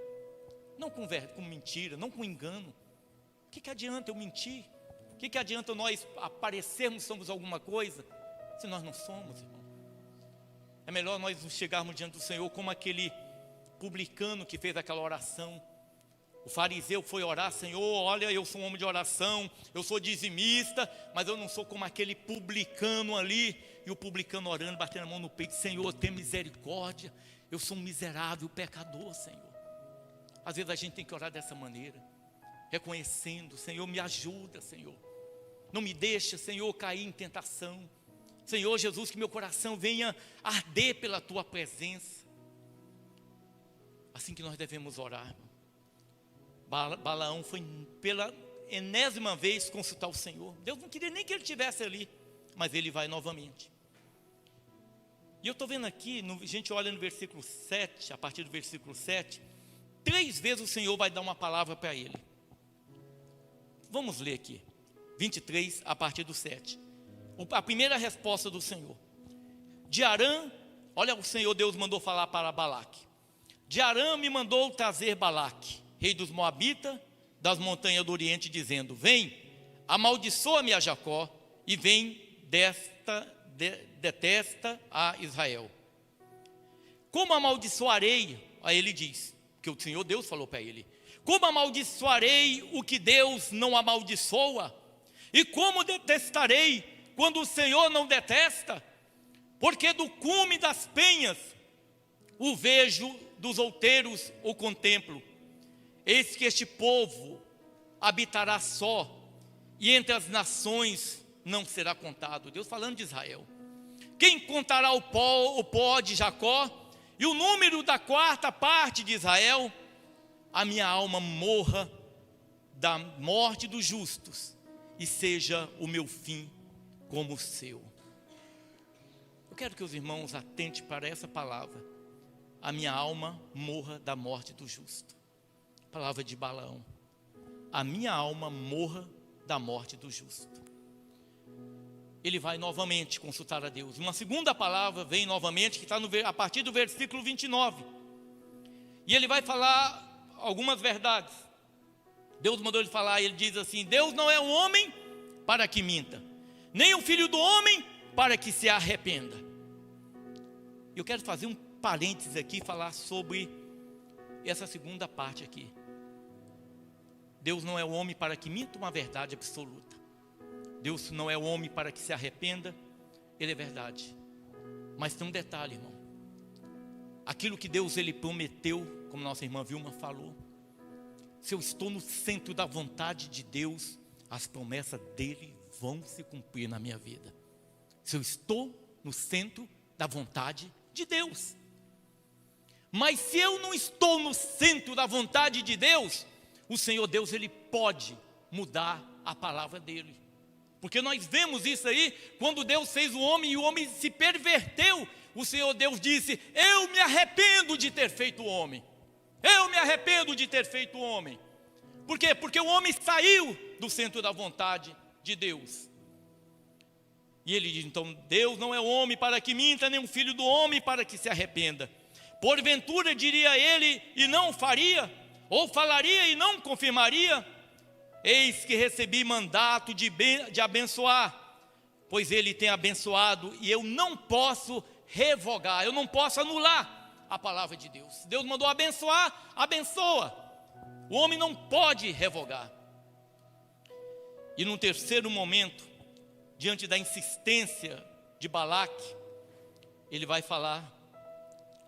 Não com mentira, não com engano. O que adianta eu mentir? O que adianta nós aparecermos somos alguma coisa, se nós não somos, irmão? É melhor nós chegarmos diante do Senhor como aquele publicano que fez aquela oração. O fariseu foi orar: Senhor, olha, eu sou um homem de oração, eu sou dizimista, mas eu não sou como aquele publicano ali. E o publicano orando, batendo a mão no peito: Senhor, tem misericórdia, eu sou um miserável pecador, Senhor. Às vezes a gente tem que orar dessa maneira, reconhecendo: Senhor, me ajuda, Senhor, não me deixa, Senhor, cair em tentação. Senhor Jesus, que meu coração venha arder pela Tua presença. Assim que nós devemos orar. Balaão foi pela enésima vez consultar o Senhor. Deus não queria nem que ele estivesse ali, mas ele vai novamente. E eu estou vendo aqui, a gente olha no versículo 7, a partir do versículo 7, 3 vezes o Senhor vai dar uma palavra para ele. Vamos ler aqui, 23 a partir do 7. A primeira resposta do Senhor: de Arã, olha, o Senhor Deus mandou falar para Balaque: de Arã me mandou trazer Balaque, rei dos Moabitas, das montanhas do Oriente, dizendo: vem, amaldiçoa-me a Jacó, e vem detesta a Israel. Como amaldiçoarei? Aí ele diz, que o Senhor Deus falou para ele: como amaldiçoarei o que Deus não amaldiçoa? E como detestarei quando o Senhor não detesta? Porque do cume das penhas o vejo, dos outeiros o contemplo. Eis que este povo habitará só, e entre as nações não será contado. Deus falando de Israel. Quem contará o pó de Jacó e o número da 4ª parte de Israel? A minha alma morra da morte dos justos, e seja o meu fim como o seu. Eu quero que os irmãos atentem para essa palavra: a minha alma morra da morte do justo. Palavra de Balaão: a minha alma morra da morte do justo. Ele vai novamente consultar a Deus. Uma segunda palavra vem novamente, que está a partir do versículo 29. E ele vai falar algumas verdades. Deus mandou ele falar, e ele diz assim: Deus não é um homem para que minta, nem o filho do homem para que se arrependa. Eu quero fazer um parênteses aqui e falar sobre essa segunda parte aqui. Deus não é o homem para que minta, uma verdade absoluta. Deus não é o homem para que se arrependa, Ele é verdade. Mas tem um detalhe, irmão: aquilo que Deus ele prometeu, como nossa irmã Vilma falou. Se eu estou no centro da vontade de Deus, as promessas dele vão se cumprir na minha vida. Se eu estou no centro da vontade de Deus. Mas se eu não estou no centro da vontade de Deus, o Senhor Deus ele pode mudar a palavra dele. Porque nós vemos isso aí, quando Deus fez o homem e o homem se perverteu, o Senhor Deus disse: eu me arrependo de ter feito o homem. Eu me arrependo de ter feito o homem. Por quê? Porque o homem saiu do centro da vontade de Deus. E ele diz, então, Deus não é homem para que minta, nem um filho do homem para que se arrependa. Porventura diria ele e não faria, ou falaria e não confirmaria? Eis que recebi mandato de abençoar, pois ele tem abençoado, e eu não posso revogar, eu não posso anular a palavra de Deus. Deus mandou abençoar, abençoa. O homem não pode revogar. E num terceiro momento, diante da insistência de Balaque, ele vai falar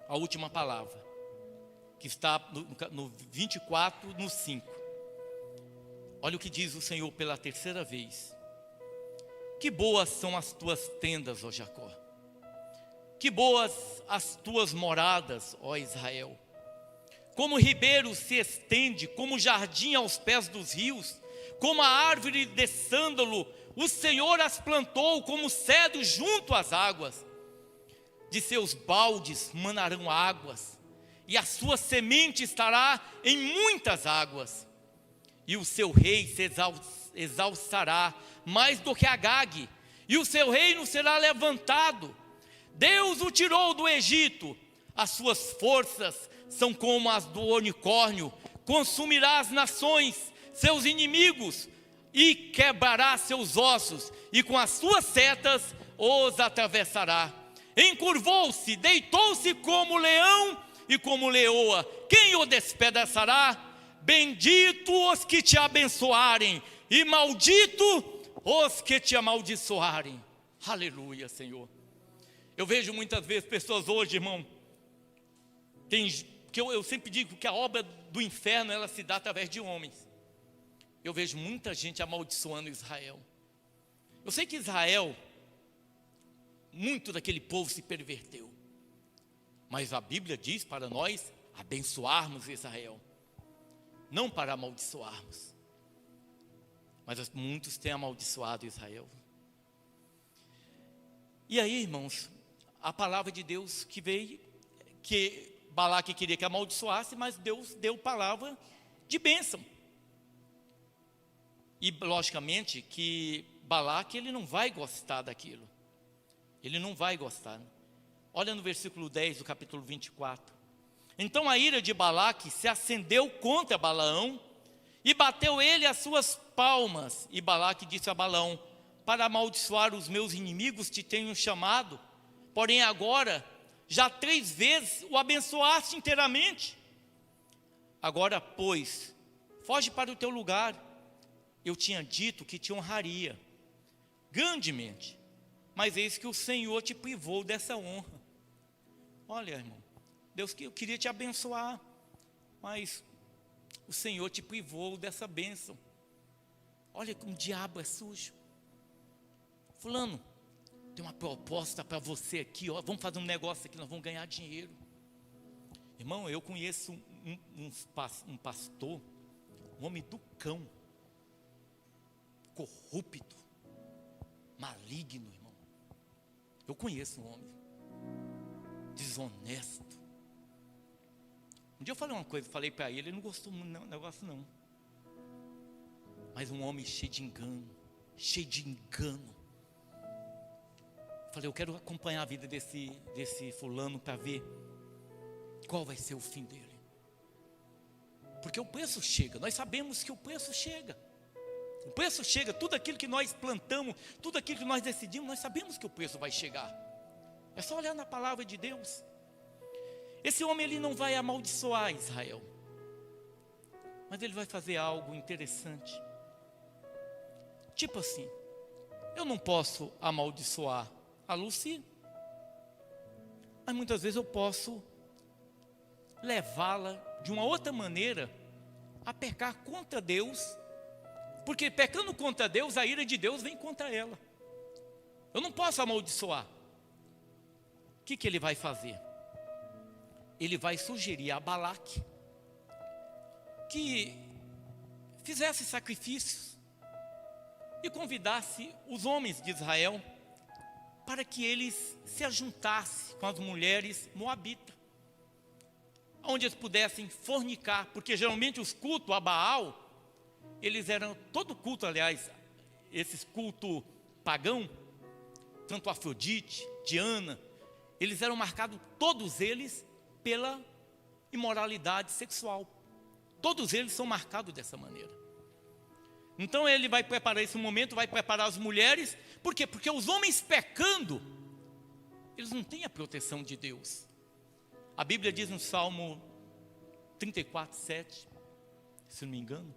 a última palavra, que está no 24, no 5. Olha o que diz o Senhor pela terceira vez: que boas são as tuas tendas, ó Jacó, que boas as tuas moradas, ó Israel. Como o ribeiro se estende, como o jardim aos pés dos rios, como a árvore de sândalo, o Senhor as plantou, como cedro junto às águas. De seus baldes manarão águas, e a sua semente estará em muitas águas. E o seu rei se exalçará mais do que Agag, e o seu reino será levantado. Deus o tirou do Egito, as suas forças são como as do unicórnio. Consumirá as nações, seus inimigos, e quebrará seus ossos, e com as suas setas os atravessará. Encurvou-se, deitou-se como leão e como leoa. Quem o despedaçará? Bendito os que te abençoarem, e maldito os que te amaldiçoarem. Aleluia, Senhor. Eu vejo muitas vezes pessoas hoje, irmão, que eu sempre digo que a obra do inferno ela se dá através de homens. Eu vejo muita gente amaldiçoando Israel. Eu sei que Israel, muito daquele povo se perverteu, mas a Bíblia diz para nós abençoarmos Israel, não para amaldiçoarmos. Mas muitos têm amaldiçoado Israel. E aí, irmãos, a palavra de Deus que veio, que Balaque queria que amaldiçoasse, mas Deus deu palavra de bênção. E logicamente que Balaque ele não vai gostar daquilo. Ele não vai gostar. Olha no versículo 10 do capítulo 24. Então a ira de Balaque se acendeu contra Balaão, e bateu ele as suas palmas. E Balaque disse a Balaão: para amaldiçoar os meus inimigos te tenho chamado, porém agora já 3 vezes o abençoaste inteiramente. Agora, pois, foge para o teu lugar. Eu tinha dito que te honraria grandemente, mas eis que o Senhor te privou dessa honra. Olha, irmão, Deus, eu queria te abençoar, mas o Senhor te privou dessa bênção. Olha como o diabo é sujo. Fulano, tem uma proposta para você aqui, ó, vamos fazer um negócio aqui, nós vamos ganhar dinheiro. Irmão, eu conheço um pastor, um homem do cão, corrupto, maligno, irmão. Eu conheço um homem desonesto. Um dia eu falei uma coisa, falei para ele não gostou do negócio não. Mas um homem cheio de engano, Falei, eu quero acompanhar a vida desse fulano para ver qual vai ser o fim dele. Porque o preço chega, nós sabemos que o preço chega. O preço chega, tudo aquilo que nós plantamos, tudo aquilo que nós decidimos, nós sabemos que o preço vai chegar. É só olhar na palavra de Deus. Esse homem ele não vai amaldiçoar Israel, mas ele vai fazer algo interessante. Tipo assim, eu não posso amaldiçoar a Lucy, mas muitas vezes eu posso levá-la de uma outra maneira a pecar contra Deus, porque pecando contra Deus, a ira de Deus vem contra ela. Eu não posso amaldiçoar. O que ele vai fazer? Ele vai sugerir a Balaque que fizesse sacrifícios e convidasse os homens de Israel para que eles se ajuntassem com as mulheres moabitas, onde eles pudessem fornicar, porque geralmente os cultos a Baal, eles eram, todo culto, aliás, esses cultos pagão, tanto Afrodite, Diana, eles eram marcados, todos eles, pela imoralidade sexual. Todos eles são marcados dessa maneira. Então ele vai preparar esse momento, vai preparar as mulheres. Por quê? Porque os homens pecando, eles não têm a proteção de Deus. A Bíblia diz no Salmo 34, 7, se não me engano.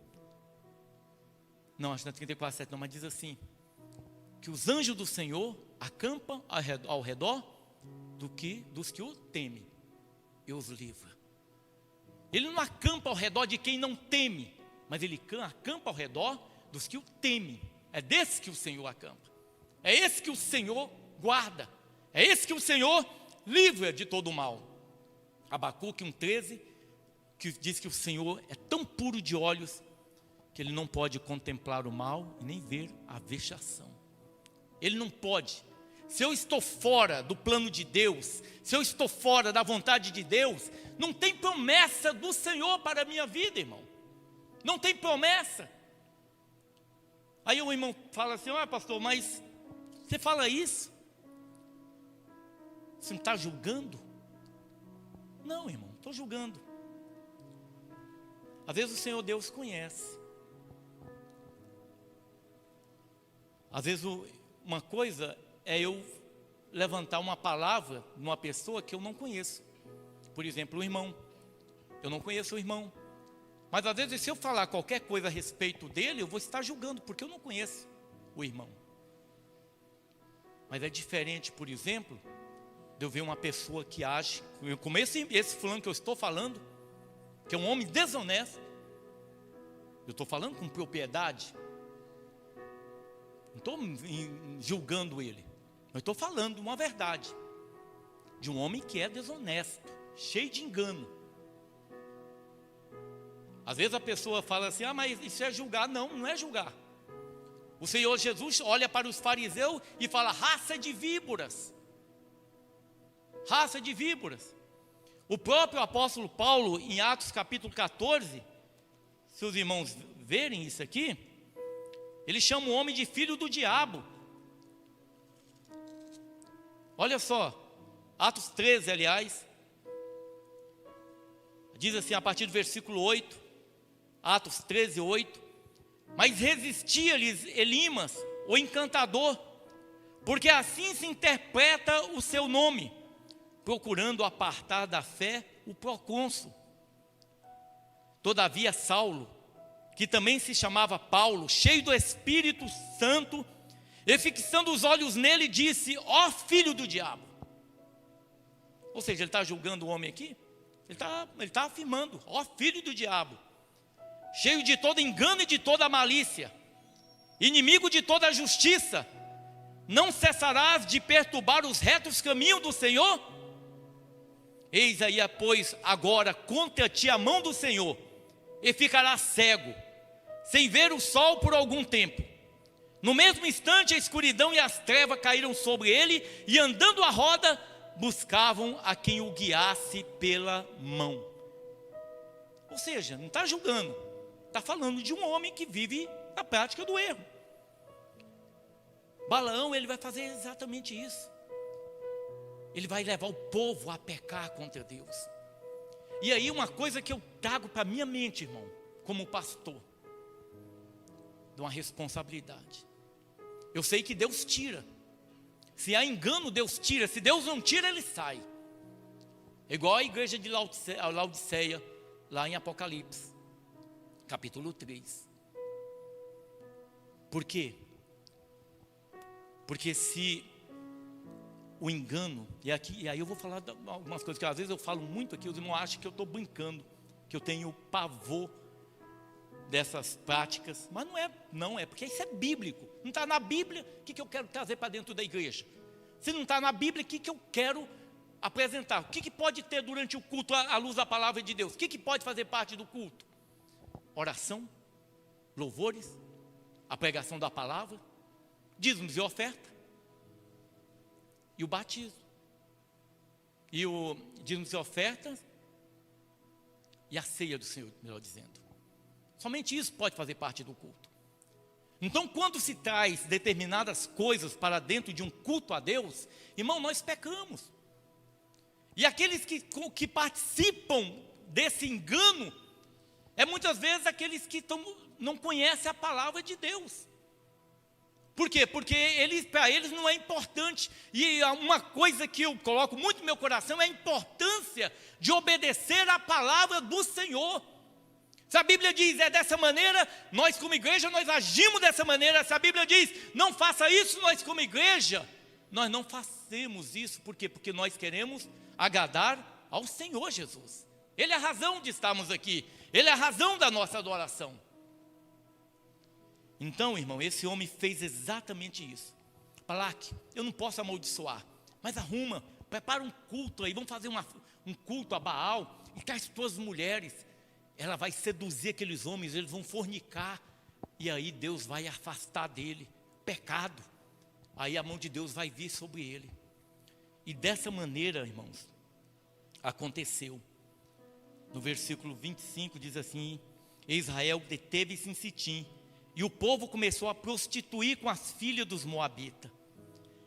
Não, acho que não é 34, 7 não, mas diz assim, que os anjos do Senhor acampam ao redor dos que o temem e os livra. Ele não acampa ao redor de quem não teme, mas ele acampa ao redor dos que o temem. É desse que o Senhor acampa. É esse que o Senhor guarda. É esse que o Senhor livra de todo o mal. Abacuque 1,13, que diz que o Senhor é tão puro de olhos que ele não pode contemplar o mal e nem ver a vexação. Ele não pode. Se eu estou fora do plano de Deus, se eu estou fora da vontade de Deus, não tem promessa do Senhor para a minha vida, irmão. Não tem promessa. Aí o irmão fala assim, pastor, mas você fala isso? Você não está julgando? Não, irmão, estou julgando. Às vezes o Senhor Deus conhece. Às vezes uma coisa é eu levantar uma palavra numa pessoa que eu não conheço. Por exemplo, o irmão. Eu não conheço o irmão. Mas às vezes se eu falar qualquer coisa a respeito dele, eu vou estar julgando, porque eu não conheço o irmão. Mas é diferente, por exemplo, de eu ver uma pessoa que age, como esse fulano que eu estou falando, que é um homem desonesto. Eu estou falando com propriedade. Não estou julgando ele. Eu estou falando uma verdade. De um homem que é desonesto, cheio de engano. Às vezes a pessoa fala assim, mas isso é julgar. Não, não é julgar. O Senhor Jesus olha para os fariseus e fala, raça de víboras. Raça de víboras. O próprio apóstolo Paulo, em Atos capítulo 14, se os irmãos verem isso aqui, ele chama o homem de filho do diabo. Olha só, Atos 13, aliás, diz assim, a partir do versículo 8, Atos 13, 8, mas resistia-lhes Elimas, o encantador, porque assim se interpreta o seu nome, procurando apartar da fé o procônsul. Todavia Saulo, que também se chamava Paulo, cheio do Espírito Santo, e fixando os olhos nele, disse, ó filho do diabo. Ou seja, ele está julgando o homem aqui? Ele está afirmando, ó filho do diabo, cheio de todo engano e de toda malícia, inimigo de toda a justiça, não cessarás de perturbar os retos caminhos do Senhor? Eis aí, pois, agora contra ti a mão do Senhor, e ficarás cego, sem ver o sol por algum tempo. No mesmo instante a escuridão e as trevas caíram sobre ele, e andando à roda, buscavam a quem o guiasse pela mão. Ou seja, não está julgando, está falando de um homem que vive a prática do erro. Balaão, ele vai fazer exatamente isso. Ele vai levar o povo a pecar contra Deus. E aí uma coisa que eu trago para a minha mente, irmão, como pastor, de uma responsabilidade. Eu sei que Deus tira. Se há engano, Deus tira. Se Deus não tira, ele sai. É igual a igreja de Laodiceia, lá em Apocalipse, capítulo 3. Por quê? Porque se o engano, e aí eu vou falar algumas coisas que às vezes eu falo muito aqui, os irmãos acham que eu estou brincando, que eu tenho pavor dessas práticas, mas não é porque isso é bíblico. Não está na Bíblia, o que eu quero trazer para dentro da igreja? Se não está na Bíblia, o que eu quero apresentar? O que pode ter durante o culto à luz da palavra de Deus? O que pode fazer parte do culto? Oração, louvores, a pregação da palavra, dízimos e oferta, e o batismo, e o dízimos e ofertas, e a ceia do Senhor, melhor dizendo. Somente isso pode fazer parte do culto. Então, quando se traz determinadas coisas para dentro de um culto a Deus, irmão, nós pecamos. E aqueles que participam desse engano, muitas vezes aqueles que não conhecem a palavra de Deus. Por quê? Porque para eles não é importante. E uma coisa que eu coloco muito no meu coração é a importância de obedecer à palavra do Senhor. Se a Bíblia diz, dessa maneira, nós como igreja, nós agimos dessa maneira. Se a Bíblia diz, não faça isso, nós como igreja, nós não fazemos isso. Por quê? Porque nós queremos agradar ao Senhor Jesus. Ele é a razão de estarmos aqui. Ele é a razão da nossa adoração. Então, irmão, esse homem fez exatamente isso. Balaque, eu não posso amaldiçoar, mas prepara um culto aí, vamos fazer um culto a Baal, e traz tuas mulheres. Ela vai seduzir aqueles homens, eles vão fornicar, e aí Deus vai afastar dele pecado. Aí a mão de Deus vai vir sobre ele. E dessa maneira, irmãos, aconteceu. No versículo 25 diz assim: Israel deteve-se em Sitim, e o povo começou a prostituir com as filhas dos moabitas.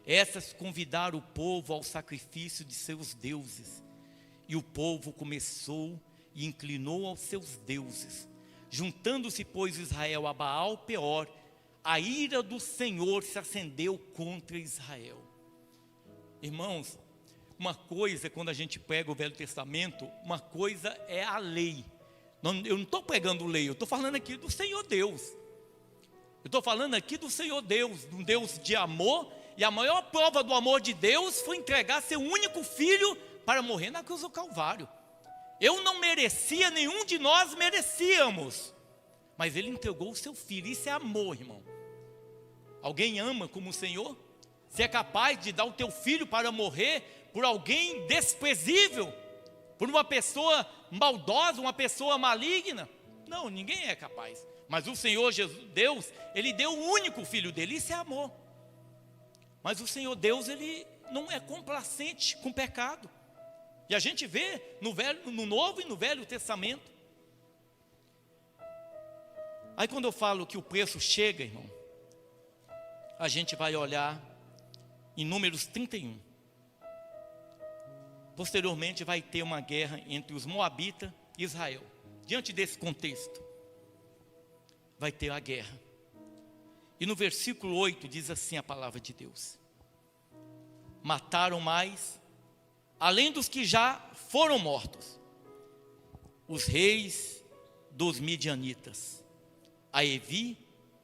Essas convidaram o povo ao sacrifício de seus deuses, e o povo começou e inclinou aos seus deuses. Juntando-se, pois, Israel a Baal Peor, a ira do Senhor se acendeu contra Israel. Irmãos, uma coisa, quando a gente pega o Velho Testamento, uma coisa é a lei. Eu não estou pregando lei, eu estou falando aqui do Senhor Deus. Eu estou falando aqui do Senhor Deus, um Deus de amor, e a maior prova do amor de Deus foi entregar seu único filho para morrer na cruz do Calvário. Eu não merecia, nenhum de nós merecíamos, mas Ele entregou o seu filho. Isso é amor, irmão. Alguém ama como o Senhor? Você é capaz de dar o teu filho para morrer por alguém desprezível? Por uma pessoa maldosa, uma pessoa maligna? Não, ninguém é capaz. Mas o Senhor Jesus, Deus, Ele deu o único filho dele. Isso é amor. Mas o Senhor Deus, Ele não é complacente com o pecado. E a gente vê no Novo e no Velho Testamento. Aí quando eu falo que o preço chega, irmão, a gente vai olhar em Números 31. Posteriormente vai ter uma guerra entre os Moabitas e Israel. Diante desse contexto, vai ter a guerra. E no versículo 8 diz assim a palavra de Deus: mataram mais, além dos que já foram mortos, os reis dos midianitas, a Evi,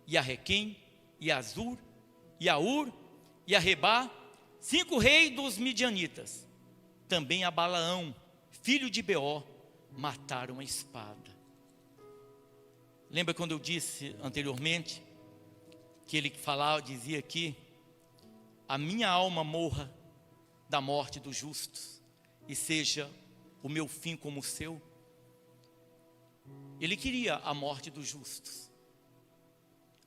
e a Requem, e a Zur, e a Ur, e a Rebá, 5 reis dos midianitas. Também a Balaão, filho de Beor, mataram a espada. Lembra quando eu disse anteriormente, que ele dizia aqui: a minha alma morra da morte dos justos, e seja o meu fim como o seu. Ele queria a morte dos justos,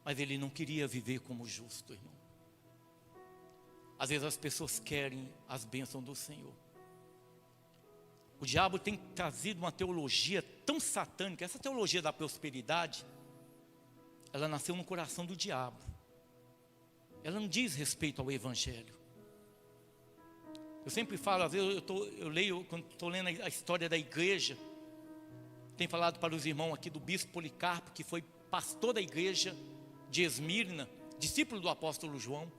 mas ele não queria viver como justo, irmão. Às vezes as pessoas querem as bênçãos do Senhor. O diabo tem trazido uma teologia tão satânica. Essa teologia da prosperidade, ela nasceu no coração do diabo. Ela não diz respeito ao Evangelho. Eu sempre falo, às vezes eu leio, quando estou lendo a história da igreja, tenho falado para os irmãos aqui do bispo Policarpo, que foi pastor da igreja de Esmirna, discípulo do apóstolo João.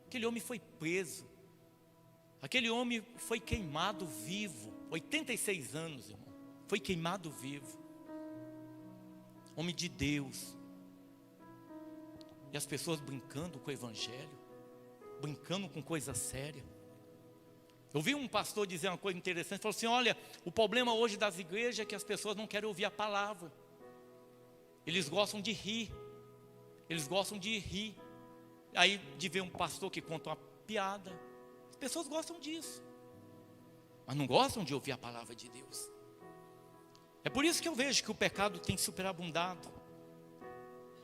Aquele homem foi preso, aquele homem foi queimado vivo, 86 anos, irmão, foi queimado vivo, homem de Deus. E as pessoas brincando com o Evangelho, brincando com coisa séria. Eu vi um pastor dizer uma coisa interessante, falou assim, olha, o problema hoje das igrejas é que as pessoas não querem ouvir a palavra. Eles gostam de rir. Aí de ver um pastor que conta uma piada. As pessoas gostam disso, mas não gostam de ouvir a palavra de Deus. É por isso que eu vejo que o pecado tem superabundado.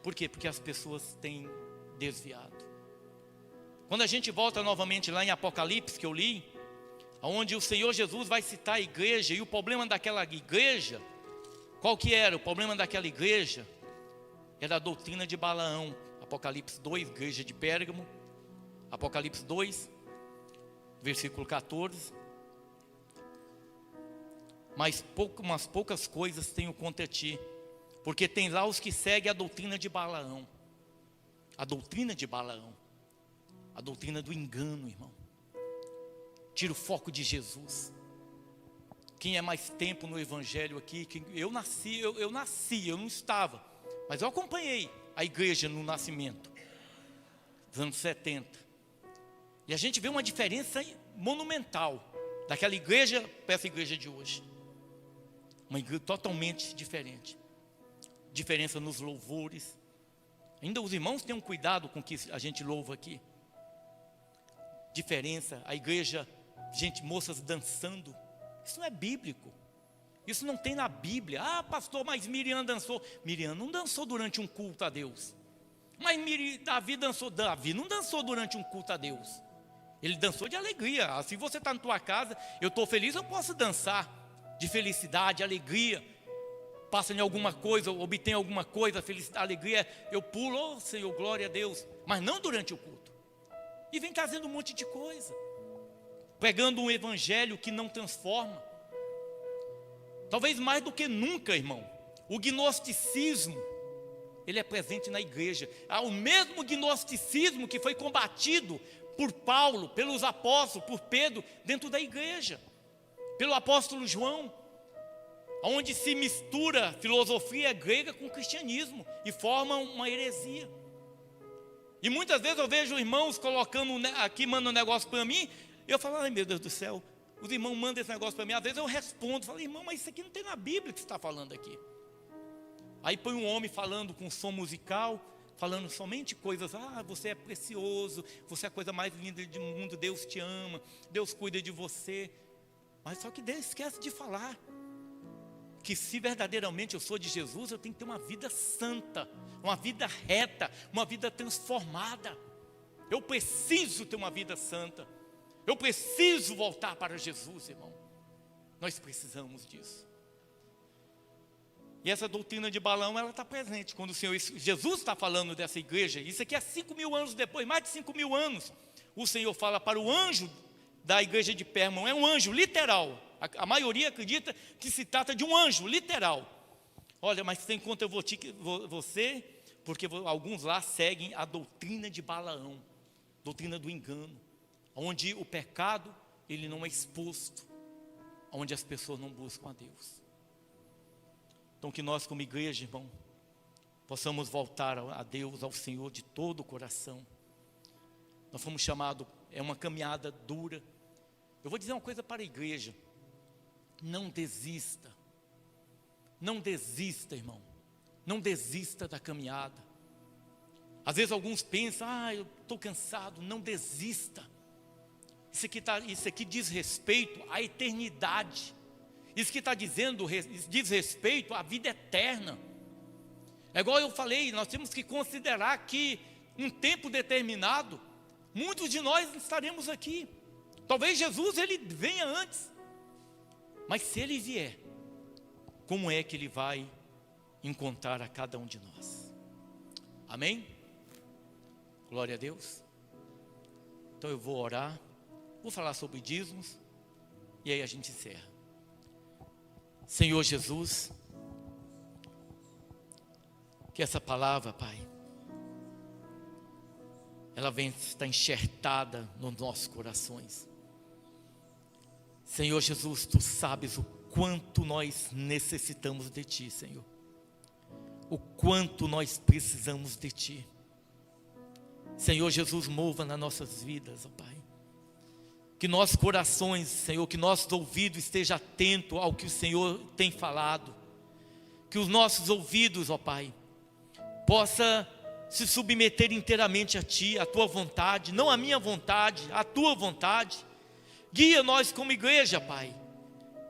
Por quê? Porque as pessoas têm desviado. Quando a gente volta novamente lá em Apocalipse, que eu li, onde o Senhor Jesus vai citar a igreja, e o problema daquela igreja, qual que era? O problema daquela igreja era a doutrina de Balaão. Apocalipse 2, igreja de Pérgamo, Apocalipse 2, versículo 14. Mas umas poucas coisas tenho contra ti, porque tem lá os que seguem a doutrina de Balaão. A doutrina de Balaão, a doutrina do engano, irmão. Tira o foco de Jesus. Quem é mais tempo no evangelho aqui? Eu nasci, eu não estava, mas eu acompanhei a igreja no nascimento, dos anos 70. E a gente vê uma diferença monumental daquela igreja para essa igreja de hoje. Uma igreja totalmente diferente. Diferença nos louvores. Ainda os irmãos tenham cuidado com o que a gente louva aqui. Diferença, a igreja, gente, moças dançando. Isso não é bíblico. Isso não tem na Bíblia. Ah, pastor, mas Miriam dançou. Miriam não dançou durante um culto a Deus. Mas Davi dançou. Davi não dançou durante um culto a Deus. Ele dançou de alegria. Se você está na tua casa, eu estou feliz, eu posso dançar de felicidade, alegria. Passa em alguma coisa, obtém alguma coisa, felicidade, alegria, eu pulo, oh, Senhor, glória a Deus. Mas não durante o culto. E vem trazendo um monte de coisa, pregando um evangelho que não transforma. Talvez mais do que nunca, irmão, o gnosticismo, ele é presente na igreja. O mesmo gnosticismo que foi combatido por Paulo, pelos apóstolos, por Pedro, dentro da igreja, pelo apóstolo João, onde se mistura filosofia grega com cristianismo e forma uma heresia. E muitas vezes eu vejo irmãos colocando aqui, mandam um negócio para mim, e eu falo, ai meu Deus do céu, os irmãos mandam esse negócio para mim, às vezes eu respondo, falo, irmão, mas isso aqui não tem na Bíblia que você está falando aqui. Aí põe um homem falando com som musical, falando somente coisas, você é precioso, você é a coisa mais linda do mundo, Deus te ama, Deus cuida de você. Mas só que Deus esquece de falar que se verdadeiramente eu sou de Jesus, eu tenho que ter uma vida santa, uma vida reta, uma vida transformada. Eu preciso ter uma vida santa. Eu preciso voltar para Jesus, irmão. Nós precisamos disso. E essa doutrina de Balaão, ela está presente. Quando o Senhor Jesus está falando dessa igreja, isso aqui é 5.000 anos depois, mais de 5.000 anos, o Senhor fala para o anjo da igreja de Pérgamo, é um anjo literal. A maioria acredita que se trata de um anjo literal. Olha, mas tem conta você, porque alguns lá seguem a doutrina de Balaão, doutrina do engano, onde o pecado ele não é exposto, onde as pessoas não buscam a Deus. Então que nós como igreja, irmão, possamos voltar a Deus, ao Senhor de todo o coração. Nós fomos chamados, é uma caminhada dura. Eu vou dizer uma coisa para a igreja: não desista, irmão, não desista da caminhada. Às vezes alguns pensam, eu estou cansado. Não desista. Isso aqui diz respeito à eternidade. Isso que está dizendo diz respeito à vida eterna. É igual eu falei, nós temos que considerar que um tempo determinado, muitos de nós estaremos aqui. Talvez Jesus ele venha antes. Mas se ele vier, como é que ele vai encontrar a cada um de nós? Amém? Glória a Deus. Então eu vou orar, vou falar sobre dízimos, e aí a gente encerra. Senhor Jesus, que essa palavra, Pai, ela vem estar enxertada nos nossos corações. Senhor Jesus, Tu sabes o quanto nós necessitamos de Ti, Senhor. O quanto nós precisamos de Ti. Senhor Jesus, mova nas nossas vidas, ó Pai. Que nossos corações, Senhor, que nossos ouvidos estejam atentos ao que o Senhor tem falado. Que os nossos ouvidos, ó Pai, possa se submeter inteiramente a Ti, a Tua vontade, não a minha vontade, a Tua vontade. Guia nós como igreja, Pai,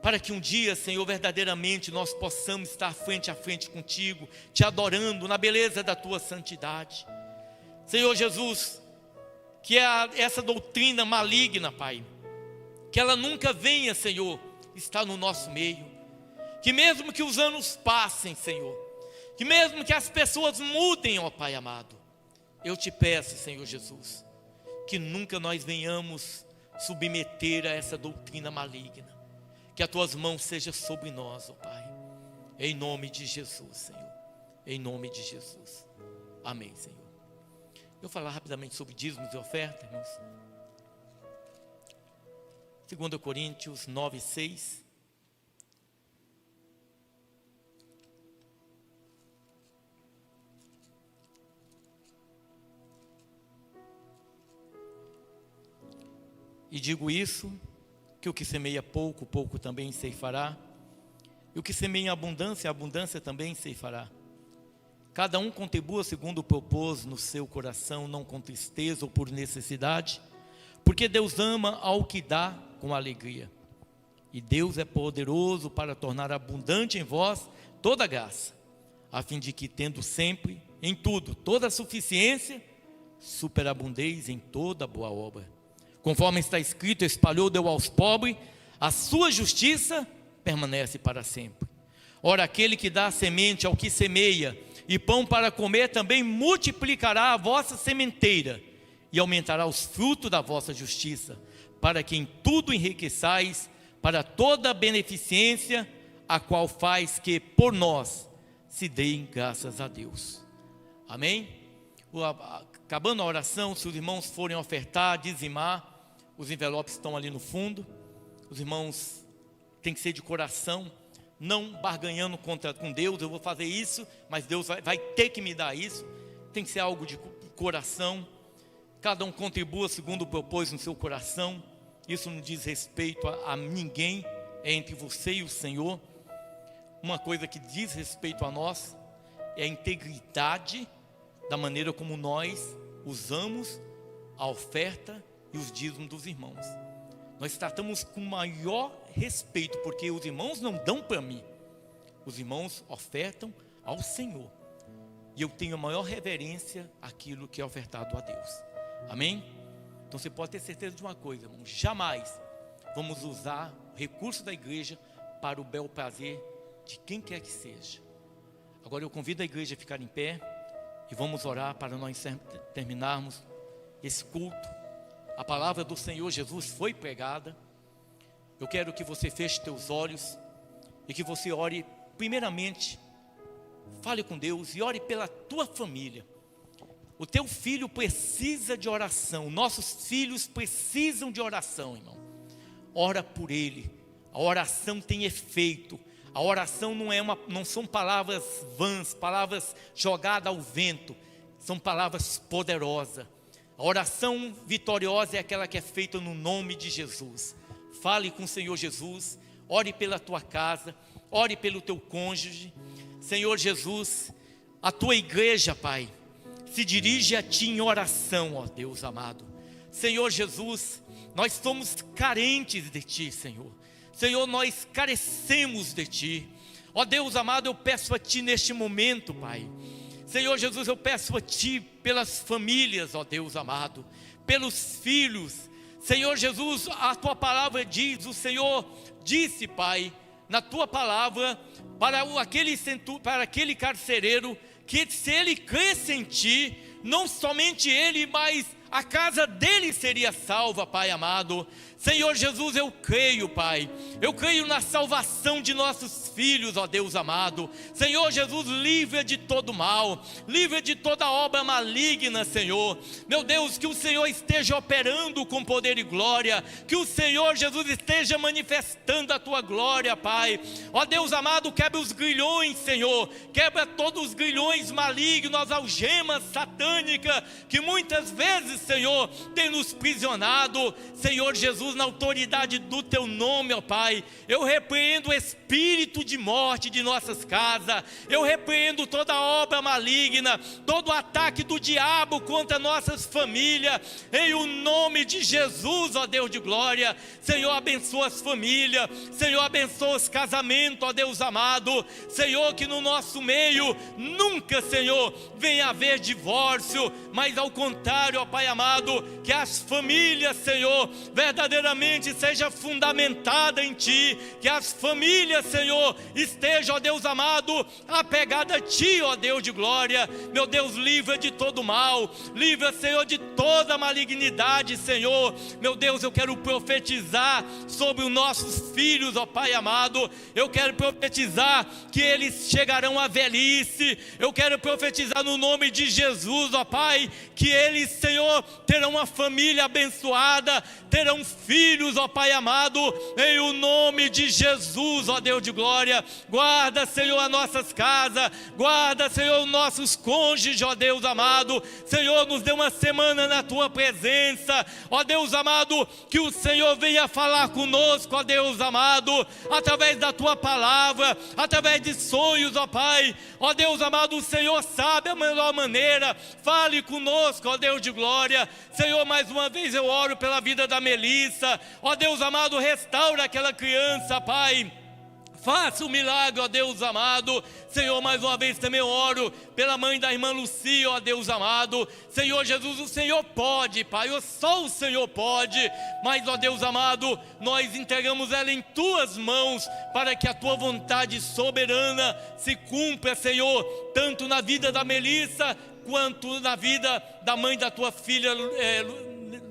para que um dia, Senhor, verdadeiramente nós possamos estar frente a frente contigo, Te adorando na beleza da Tua santidade. Senhor Jesus, que essa doutrina maligna, Pai, que ela nunca venha, Senhor, estar no nosso meio. Que mesmo que os anos passem, Senhor, que mesmo que as pessoas mudem, ó Pai amado, eu te peço, Senhor Jesus, que nunca nós venhamos submeter a essa doutrina maligna. Que as tuas mãos sejam sobre nós, ó Pai, em nome de Jesus, Senhor, em nome de Jesus, amém, Senhor. Eu vou falar rapidamente sobre dízimos e oferta, irmãos. 2 Coríntios 9, 6. E digo isso, que o que semeia pouco, pouco também ceifará. E o que semeia em abundância, abundância também ceifará. Cada um contribua segundo propôs no seu coração, não com tristeza ou por necessidade, porque Deus ama ao que dá com alegria. E Deus é poderoso para tornar abundante em vós toda graça, a fim de que, tendo sempre, em tudo, toda a suficiência, superabundeis em toda boa obra. Conforme está escrito, espalhou, deu aos pobres, a sua justiça permanece para sempre. Ora, aquele que dá semente ao que semeia, e pão para comer, também multiplicará a vossa sementeira, e aumentará os frutos da vossa justiça, para que em tudo enriqueçais, para toda a beneficência, a qual faz que por nós se deem graças a Deus. Amém? Acabando a oração, se os irmãos forem ofertar, dizimar, os envelopes estão ali no fundo. Os irmãos têm que ser de coração, não barganhando com Deus. Eu vou fazer isso, mas Deus vai ter que me dar isso. Tem que ser algo de coração. Cada um contribua segundo o propôs no seu coração. Isso não diz respeito a ninguém, é entre você e o Senhor. Uma coisa que diz respeito a nós é a integridade da maneira como nós usamos a oferta e os dízimos dos irmãos. Nós tratamos com maior respeito, porque os irmãos não dão para mim, os irmãos ofertam ao Senhor, e eu tenho a maior reverência àquilo que é ofertado a Deus. Amém? Então você pode ter certeza de uma coisa, irmão: jamais vamos usar o recurso da igreja para o bel prazer de quem quer que seja. Agora eu convido a igreja a ficar em pé e vamos orar para nós terminarmos esse culto. A palavra do Senhor Jesus foi pregada. Eu quero que você feche teus olhos e que você ore primeiramente, fale com Deus e ore pela tua família. O teu filho precisa de oração, nossos filhos precisam de oração, irmão. Ora por ele. A oração tem efeito. A oração não são palavras vãs, palavras jogadas ao vento. São palavras poderosas. A oração vitoriosa é aquela que é feita no nome de Jesus. Fale com o Senhor Jesus, ore pela tua casa, ore pelo teu cônjuge. Senhor Jesus, a tua igreja, Pai, se dirige a ti em oração, ó Deus amado. Senhor Jesus, nós somos carentes de ti, Senhor. Senhor, nós carecemos de ti. Ó Deus amado, eu peço a ti neste momento, Pai. Senhor Jesus, eu peço a ti pelas famílias, ó Deus amado, pelos filhos. Senhor Jesus, a tua palavra diz, o Senhor disse, Pai, na tua palavra, para aquele carcereiro, que se ele cresce em ti, não somente ele, mas a casa dele seria salva, Pai amado. Senhor Jesus, eu creio, Pai, eu creio na salvação de nossos filhos, ó Deus amado. Senhor Jesus, livra de todo mal, livra de toda obra maligna, Senhor. Meu Deus, que o Senhor esteja operando com poder e glória, que o Senhor Jesus esteja manifestando a tua glória, Pai. Ó Deus amado, quebra os grilhões, Senhor, quebra todos os grilhões malignos, as algemas satânicas, que muitas vezes, Senhor, tem nos prisionado. Senhor Jesus, Jesus, na autoridade do teu nome, ó Pai, eu repreendo o espírito de morte de nossas casas, eu repreendo toda obra maligna, todo ataque do diabo contra nossas famílias, em o nome de Jesus, ó Deus de glória. Senhor, abençoa as famílias, Senhor, abençoa os casamentos, ó Deus amado. Senhor, que no nosso meio nunca, Senhor, venha haver divórcio, mas ao contrário, ó Pai amado, que as famílias, Senhor, verdadeiramente seja fundamentada em Ti, que as famílias, Senhor, estejam, ó Deus amado, apegada a Ti, ó Deus de glória. Meu Deus, livra de todo mal, livra, Senhor, de toda malignidade, Senhor. Meu Deus, eu quero profetizar sobre os nossos filhos, ó Pai amado. Eu quero profetizar que eles chegarão à velhice. Eu quero profetizar no nome de Jesus, ó Pai, que eles, Senhor, terão uma família abençoada, terão filhos, ó Pai amado, em o nome de Jesus, ó Deus de glória. Guarda, Senhor, as nossas casas, guarda, Senhor, os nossos cônjuges, ó Deus amado. Senhor, nos dê uma semana na Tua presença, ó Deus amado, que o Senhor venha falar conosco, ó Deus amado, através da Tua palavra, através de sonhos, ó Pai. Ó Deus amado, o Senhor sabe a melhor maneira, fale conosco, ó Deus de glória. Senhor, mais uma vez eu oro pela vida da Melissa, ó Deus amado, restaura aquela criança, Pai. Faça um milagre, ó Deus amado. Senhor, mais uma vez também eu oro pela mãe da irmã Lucia, ó Deus amado. Senhor Jesus, o Senhor pode, Pai, só o Senhor pode. Mas, ó Deus amado, nós entregamos ela em Tuas mãos, para que a Tua vontade soberana se cumpra, Senhor, tanto na vida da Melissa, quanto na vida da mãe da Tua filha,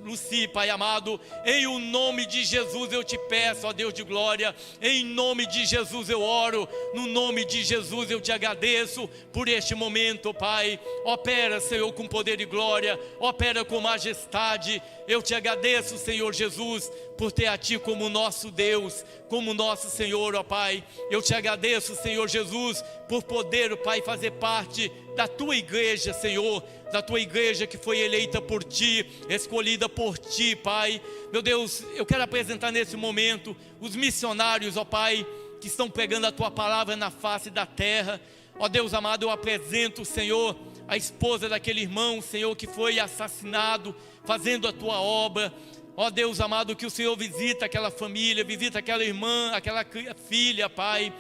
Luci, Pai amado. Em o nome de Jesus eu te peço, ó Deus de glória, em nome de Jesus eu oro, no nome de Jesus eu te agradeço por este momento, Pai. Opera, Senhor, com poder e glória, opera com majestade. Eu te agradeço, Senhor Jesus, por ter a Ti como nosso Deus, como nosso Senhor, ó Pai. Eu te agradeço, Senhor Jesus, por poder, ó Pai, fazer parte da Tua igreja, Senhor, da Tua igreja que foi eleita por Ti, escolhida por Ti, Pai. Meu Deus, eu quero apresentar nesse momento os missionários, ó Pai, que estão pregando a Tua palavra na face da terra. Ó Deus amado, eu apresento, Senhor, a esposa daquele irmão, Senhor, que foi assassinado, fazendo a Tua obra. Ó Deus amado, que o Senhor visita aquela família, visita aquela irmã, aquela filha, Pai.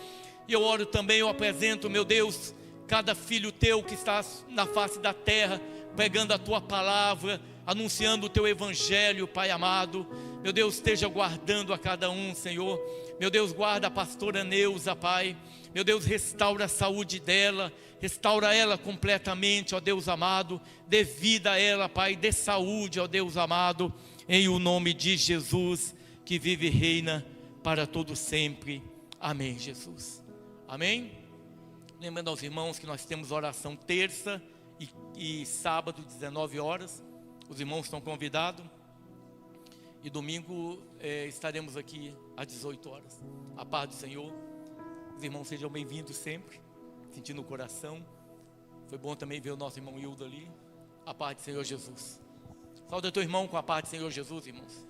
E eu oro também, eu apresento, meu Deus, cada filho Teu que está na face da terra, pregando a Tua palavra, anunciando o Teu evangelho, Pai amado. Meu Deus, esteja guardando a cada um, Senhor. Meu Deus, guarda a pastora Neuza, Pai. Meu Deus, restaura a saúde dela, restaura ela completamente, ó Deus amado. Dê vida a ela, Pai, dê saúde, ó Deus amado, em o nome de Jesus, que vive e reina para todo sempre. Amém, Jesus. Amém? Lembrando aos irmãos que nós temos oração terça e sábado, 19 horas. Os irmãos estão convidados. E domingo estaremos aqui às 18 horas. A paz do Senhor. Os irmãos sejam bem-vindos sempre, sentindo o coração. Foi bom também ver o nosso irmão Hildo ali. A paz do Senhor Jesus. Saúde teu irmão com a paz do Senhor Jesus, irmãos.